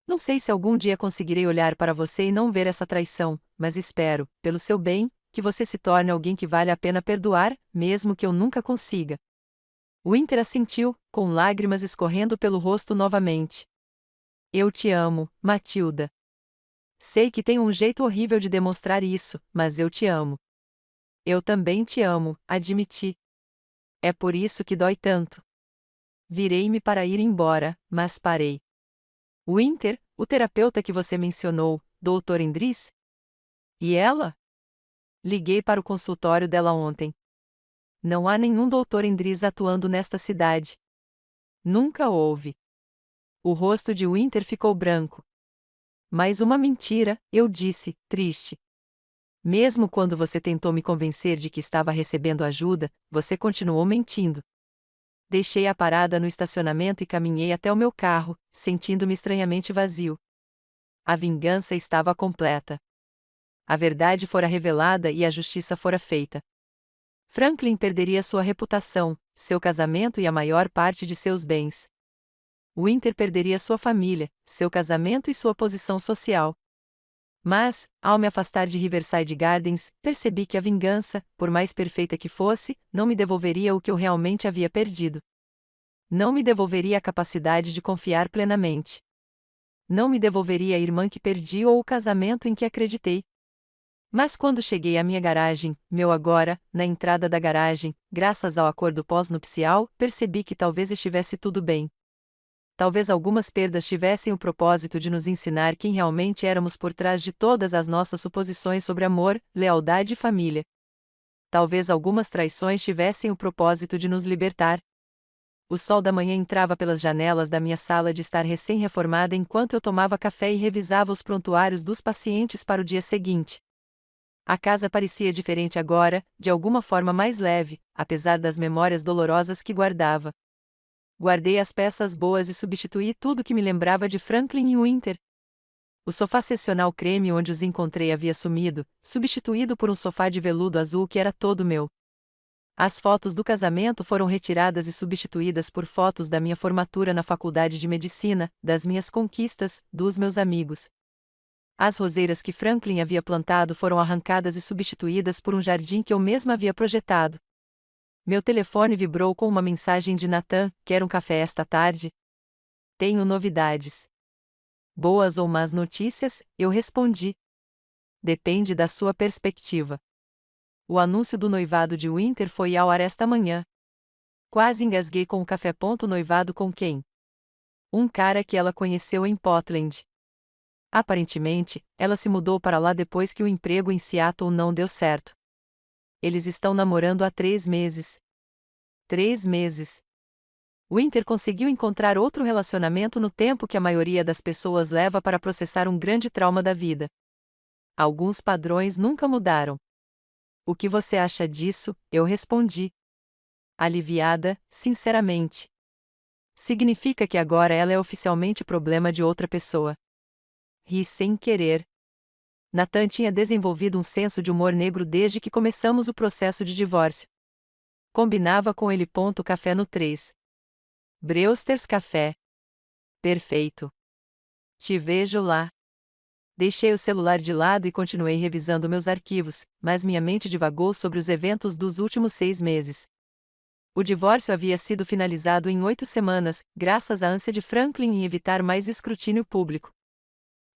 Não sei se algum dia conseguirei olhar para você e não ver essa traição, mas espero, pelo seu bem, que você se torne alguém que vale a pena perdoar, mesmo que eu nunca consiga. Winter assentiu, com lágrimas escorrendo pelo rosto novamente. Eu te amo, Matilda. Sei que tenho um jeito horrível de demonstrar isso, mas eu te amo. Eu também te amo, admiti. É por isso que dói tanto. Virei-me para ir embora, mas parei. Winter, o terapeuta que você mencionou, Dr. Endris? E ela? Liguei para o consultório dela ontem. Não há nenhum Dr. Endris atuando nesta cidade. Nunca houve. O rosto de Winter ficou branco. Mais uma mentira, eu disse, triste. Mesmo quando você tentou me convencer de que estava recebendo ajuda, você continuou mentindo. Deixei a parada no estacionamento e caminhei até o meu carro, sentindo-me estranhamente vazio. A vingança estava completa. A verdade fora revelada e a justiça fora feita. Franklin perderia sua reputação, seu casamento e a maior parte de seus bens. Winter perderia sua família, seu casamento e sua posição social. Mas, ao me afastar de Riverside Gardens, percebi que a vingança, por mais perfeita que fosse, não me devolveria o que eu realmente havia perdido. Não me devolveria a capacidade de confiar plenamente. Não me devolveria a irmã que perdi ou o casamento em que acreditei. Mas quando cheguei à minha garagem, na entrada da garagem, graças ao acordo pós-nupcial, percebi que talvez estivesse tudo bem. Talvez algumas perdas tivessem o propósito de nos ensinar quem realmente éramos por trás de todas as nossas suposições sobre amor, lealdade e família. Talvez algumas traições tivessem o propósito de nos libertar. O sol da manhã entrava pelas janelas da minha sala de estar recém-reformada enquanto eu tomava café e revisava os prontuários dos pacientes para o dia seguinte. A casa parecia diferente agora, de alguma forma mais leve, apesar das memórias dolorosas que guardava. Guardei as peças boas e substituí tudo que me lembrava de Franklin e Winter. O sofá seccional creme onde os encontrei havia sumido, substituído por um sofá de veludo azul que era todo meu. As fotos do casamento foram retiradas e substituídas por fotos da minha formatura na faculdade de medicina, das minhas conquistas, dos meus amigos. As roseiras que Franklin havia plantado foram arrancadas e substituídas por um jardim que eu mesma havia projetado. Meu telefone vibrou com uma mensagem de Nathan: quer um café esta tarde? Tenho novidades. Boas ou más notícias? Eu respondi. Depende da sua perspectiva. O anúncio do noivado de Winter foi ao ar esta manhã. Quase engasguei com o café. Noivado com quem? Um cara que ela conheceu em Portland. Aparentemente, ela se mudou para lá depois que o emprego em Seattle não deu certo. Eles estão namorando há 3 meses. 3 meses. Winter conseguiu encontrar outro relacionamento no tempo que a maioria das pessoas leva para processar um grande trauma da vida. Alguns padrões nunca mudaram. O que você acha disso? Eu respondi. Aliviada, sinceramente. Significa que agora ela é oficialmente problema de outra pessoa. Ri sem querer. Nathan tinha desenvolvido um senso de humor negro desde que começamos o processo de divórcio. Combinava com ele. Café no 3. Brewster's Café. Perfeito. Te vejo lá. Deixei o celular de lado e continuei revisando meus arquivos, mas minha mente divagou sobre os eventos dos últimos 6 meses. O divórcio havia sido finalizado em 8 semanas, graças à ânsia de Franklin em evitar mais escrutínio público.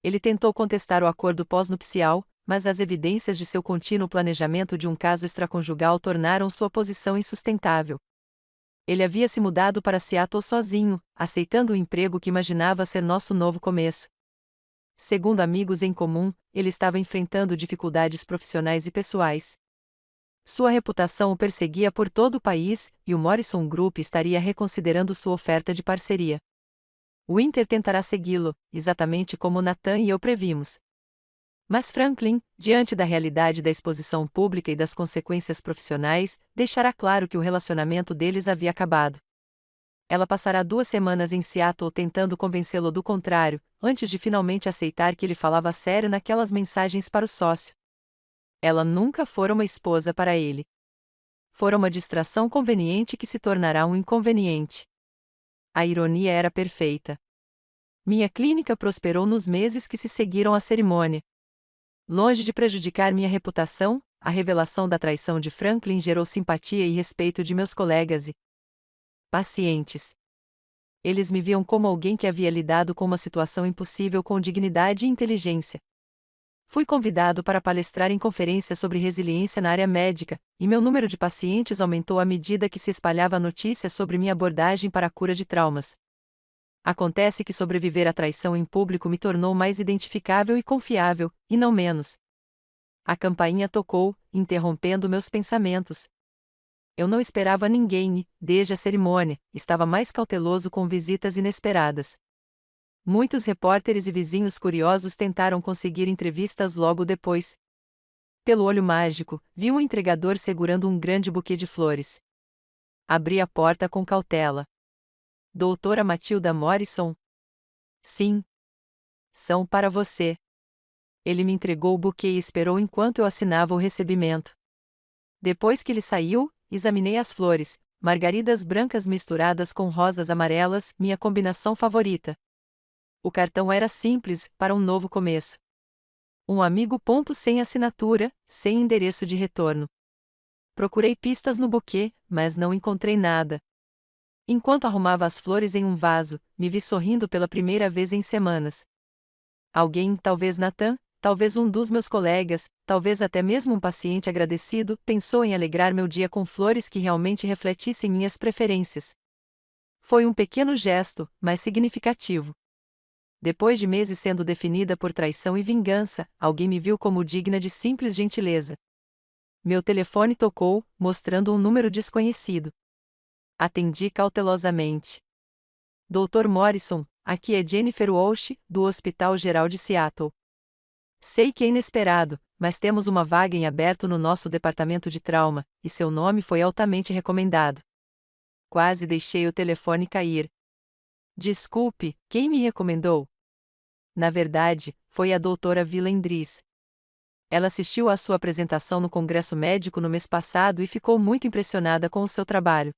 Ele tentou contestar o acordo pós-nupcial, mas as evidências de seu contínuo planejamento de um caso extraconjugal tornaram sua posição insustentável. Ele havia se mudado para Seattle sozinho, aceitando o emprego que imaginava ser nosso novo começo. Segundo amigos em comum, ele estava enfrentando dificuldades profissionais e pessoais. Sua reputação o perseguia por todo o país, e o Morrison Group estaria reconsiderando sua oferta de parceria. Winter tentará segui-lo, exatamente como Nathan e eu previmos. Mas Franklin, diante da realidade da exposição pública e das consequências profissionais, deixará claro que o relacionamento deles havia acabado. Ela passará 2 semanas em Seattle tentando convencê-lo do contrário, antes de finalmente aceitar que ele falava sério naquelas mensagens para o sócio. Ela nunca fora uma esposa para ele. Fora uma distração conveniente que se tornará um inconveniente. A ironia era perfeita. Minha clínica prosperou nos meses que se seguiram à cerimônia. Longe de prejudicar minha reputação, a revelação da traição de Franklin gerou simpatia e respeito de meus colegas e pacientes. Eles me viam como alguém que havia lidado com uma situação impossível com dignidade e inteligência. Fui convidado para palestrar em conferências sobre resiliência na área médica, e meu número de pacientes aumentou à medida que se espalhava a notícia sobre minha abordagem para a cura de traumas. Acontece que sobreviver à traição em público me tornou mais identificável e confiável, e não menos. A campainha tocou, interrompendo meus pensamentos. Eu não esperava ninguém e, desde a cerimônia, estava mais cauteloso com visitas inesperadas. Muitos repórteres e vizinhos curiosos tentaram conseguir entrevistas logo depois. Pelo olho mágico, vi um entregador segurando um grande buquê de flores. Abri a porta com cautela. Doutora Matilda Morrison? Sim. São para você. Ele me entregou o buquê e esperou enquanto eu assinava o recebimento. Depois que ele saiu, examinei as flores, margaridas brancas misturadas com rosas amarelas, minha combinação favorita. O cartão era simples, para um novo começo. Um amigo. Sem assinatura, sem endereço de retorno. Procurei pistas no buquê, mas não encontrei nada. Enquanto arrumava as flores em um vaso, me vi sorrindo pela primeira vez em semanas. Alguém, talvez Nathan, talvez um dos meus colegas, talvez até mesmo um paciente agradecido, pensou em alegrar meu dia com flores que realmente refletissem minhas preferências. Foi um pequeno gesto, mas significativo. Depois de meses sendo definida por traição e vingança, alguém me viu como digna de simples gentileza. Meu telefone tocou, mostrando um número desconhecido. Atendi cautelosamente. Dr. Morrison, aqui é Jennifer Walsh, do Hospital Geral de Seattle. Sei que é inesperado, mas temos uma vaga em aberto no nosso departamento de trauma, e seu nome foi altamente recomendado. Quase deixei o telefone cair. Desculpe, quem me recomendou? Na verdade, foi a doutora Vila Endres. Ela assistiu à sua apresentação no Congresso Médico no mês passado e ficou muito impressionada com o seu trabalho.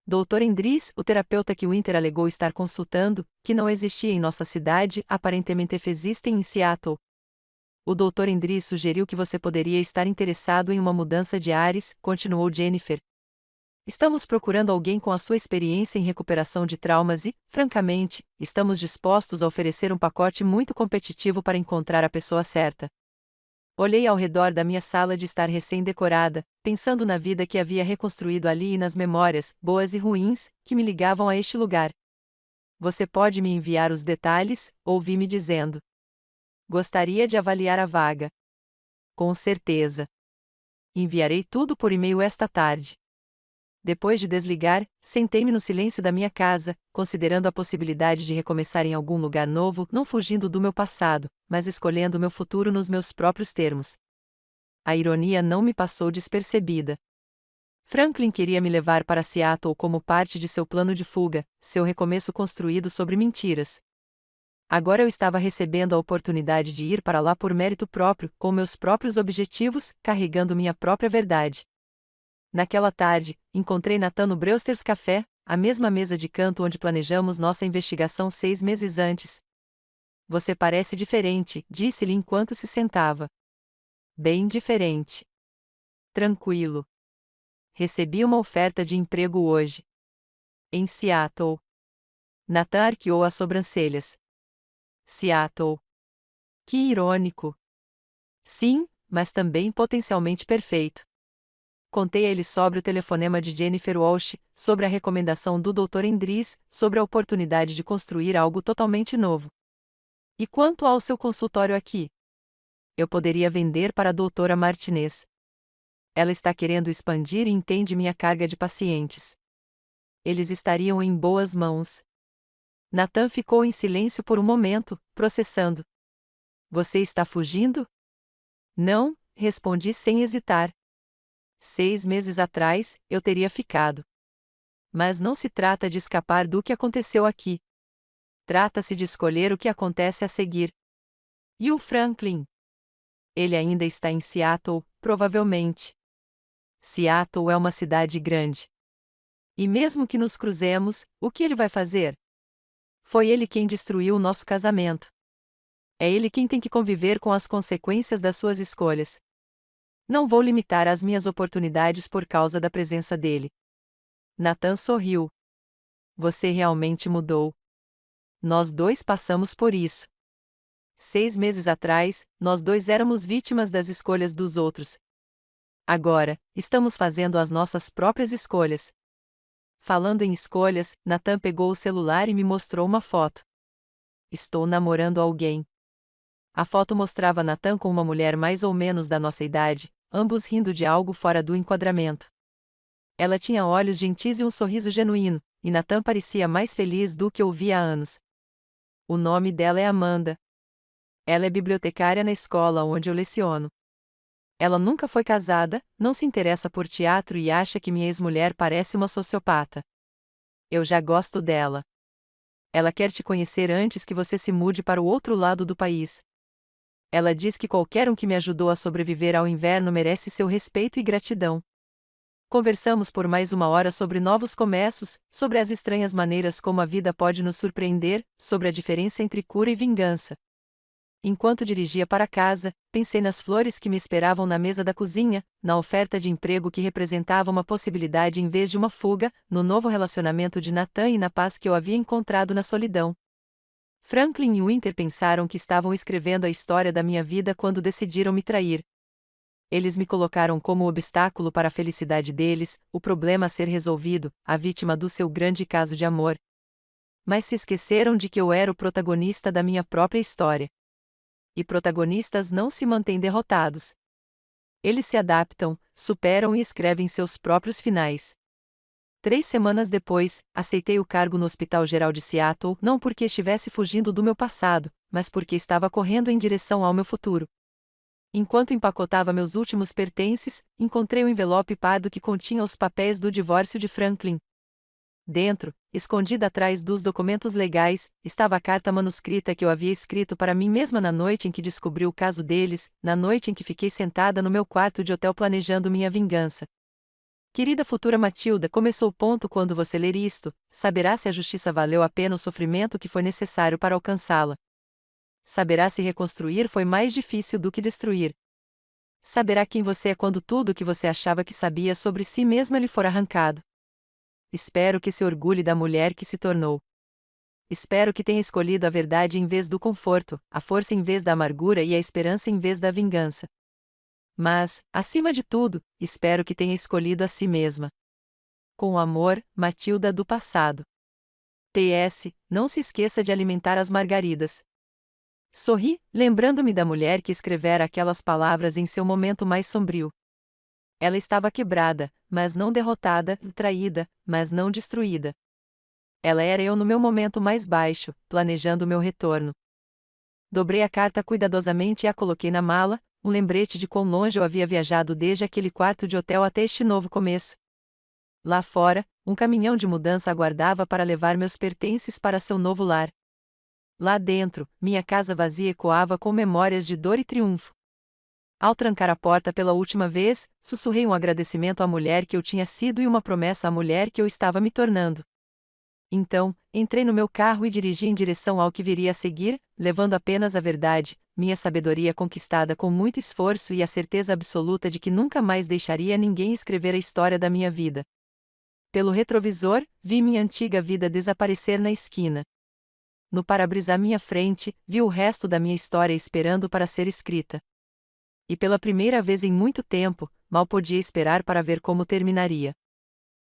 Dr. Endres, o terapeuta que Winter alegou estar consultando, que não existia em nossa cidade, aparentemente existe em Seattle. O Dr. Endres sugeriu que você poderia estar interessado em uma mudança de ares, continuou Jennifer. Estamos procurando alguém com a sua experiência em recuperação de traumas e, francamente, estamos dispostos a oferecer um pacote muito competitivo para encontrar a pessoa certa. Olhei ao redor da minha sala de estar recém-decorada, pensando na vida que havia reconstruído ali e nas memórias, boas e ruins, que me ligavam a este lugar. Você pode me enviar os detalhes? Ouvi-me dizendo. Gostaria de avaliar a vaga. Com certeza. Enviarei tudo por e-mail esta tarde. Depois de desligar, sentei-me no silêncio da minha casa, considerando a possibilidade de recomeçar em algum lugar novo, não fugindo do meu passado, mas escolhendo meu futuro nos meus próprios termos. A ironia não me passou despercebida. Franklin queria me levar para Seattle como parte de seu plano de fuga, seu recomeço construído sobre mentiras. Agora eu estava recebendo a oportunidade de ir para lá por mérito próprio, com meus próprios objetivos, carregando minha própria verdade. Naquela tarde, encontrei Nathan no Brewster's Café, a mesma mesa de canto onde planejamos nossa investigação 6 meses antes. Você parece diferente, disse-lhe enquanto se sentava. Bem diferente. Tranquilo. Recebi uma oferta de emprego hoje. Em Seattle. Nathan arqueou as sobrancelhas. Seattle. Que irônico. Sim, mas também potencialmente perfeito. Contei a ele sobre o telefonema de Jennifer Walsh, sobre a recomendação do Dr. Endres, sobre a oportunidade de construir algo totalmente novo. E quanto ao seu consultório aqui? Eu poderia vender para a doutora Martinez. Ela está querendo expandir e entende minha carga de pacientes. Eles estariam em boas mãos. Nathan ficou em silêncio por um momento, processando. Você está fugindo? Não, respondi sem hesitar. 6 meses atrás, eu teria ficado. Mas não se trata de escapar do que aconteceu aqui. Trata-se de escolher o que acontece a seguir. E o Franklin? Ele ainda está em Seattle, provavelmente. Seattle é uma cidade grande. E mesmo que nos cruzemos, o que ele vai fazer? Foi ele quem destruiu o nosso casamento. É ele quem tem que conviver com as consequências das suas escolhas. Não vou limitar as minhas oportunidades por causa da presença dele. Nathan sorriu. Você realmente mudou. Nós dois passamos por isso. 6 meses atrás, nós dois éramos vítimas das escolhas dos outros. Agora, estamos fazendo as nossas próprias escolhas. Falando em escolhas, Nathan pegou o celular e me mostrou uma foto. Estou namorando alguém. A foto mostrava Nathan com uma mulher mais ou menos da nossa idade, ambos rindo de algo fora do enquadramento. Ela tinha olhos gentis e um sorriso genuíno, e Nathan parecia mais feliz do que eu via há anos. O nome dela é Amanda. Ela é bibliotecária na escola onde eu leciono. Ela nunca foi casada, não se interessa por teatro e acha que minha ex-mulher parece uma sociopata. Eu já gosto dela. Ela quer te conhecer antes que você se mude para o outro lado do país. Ela diz que qualquer um que me ajudou a sobreviver ao inverno merece seu respeito e gratidão. Conversamos por mais 1 hora sobre novos começos, sobre as estranhas maneiras como a vida pode nos surpreender, sobre a diferença entre cura e vingança. Enquanto dirigia para casa, pensei nas flores que me esperavam na mesa da cozinha, na oferta de emprego que representava uma possibilidade em vez de uma fuga, no novo relacionamento de Nathan e na paz que eu havia encontrado na solidão. Franklin e Winter pensaram que estavam escrevendo a história da minha vida quando decidiram me trair. Eles me colocaram como obstáculo para a felicidade deles, o problema a ser resolvido, a vítima do seu grande caso de amor. Mas se esqueceram de que eu era o protagonista da minha própria história. E protagonistas não se mantêm derrotados. Eles se adaptam, superam e escrevem seus próprios finais. 3 semanas depois, aceitei o cargo no Hospital Geral de Seattle, não porque estivesse fugindo do meu passado, mas porque estava correndo em direção ao meu futuro. Enquanto empacotava meus últimos pertences, encontrei o envelope pardo que continha os papéis do divórcio de Franklin. Dentro, escondida atrás dos documentos legais, estava a carta manuscrita que eu havia escrito para mim mesma na noite em que descobri o caso deles, na noite em que fiquei sentada no meu quarto de hotel planejando minha vingança. Querida futura Matilda, começou o ponto quando você ler isto, saberá se a justiça valeu a pena o sofrimento que foi necessário para alcançá-la. Saberá se reconstruir foi mais difícil do que destruir. Saberá quem você é quando tudo o que você achava que sabia sobre si mesma lhe for arrancado. Espero que se orgulhe da mulher que se tornou. Espero que tenha escolhido a verdade em vez do conforto, a força em vez da amargura e a esperança em vez da vingança. Mas, acima de tudo, espero que tenha escolhido a si mesma. Com amor, Matilda do passado. PS, não se esqueça de alimentar as margaridas. Sorri, lembrando-me da mulher que escrevera aquelas palavras em seu momento mais sombrio. Ela estava quebrada, mas não derrotada, traída, mas não destruída. Ela era eu no meu momento mais baixo, planejando meu retorno. Dobrei a carta cuidadosamente e a coloquei na mala, um lembrete de quão longe eu havia viajado desde aquele quarto de hotel até este novo começo. Lá fora, um caminhão de mudança aguardava para levar meus pertences para seu novo lar. Lá dentro, minha casa vazia ecoava com memórias de dor e triunfo. Ao trancar a porta pela última vez, sussurrei um agradecimento à mulher que eu tinha sido e uma promessa à mulher que eu estava me tornando. Então, entrei no meu carro e dirigi em direção ao que viria a seguir, levando apenas a verdade, minha sabedoria conquistada com muito esforço e a certeza absoluta de que nunca mais deixaria ninguém escrever a história da minha vida. Pelo retrovisor, vi minha antiga vida desaparecer na esquina. No para-brisa à minha frente, vi o resto da minha história esperando para ser escrita. E pela primeira vez em muito tempo, mal podia esperar para ver como terminaria.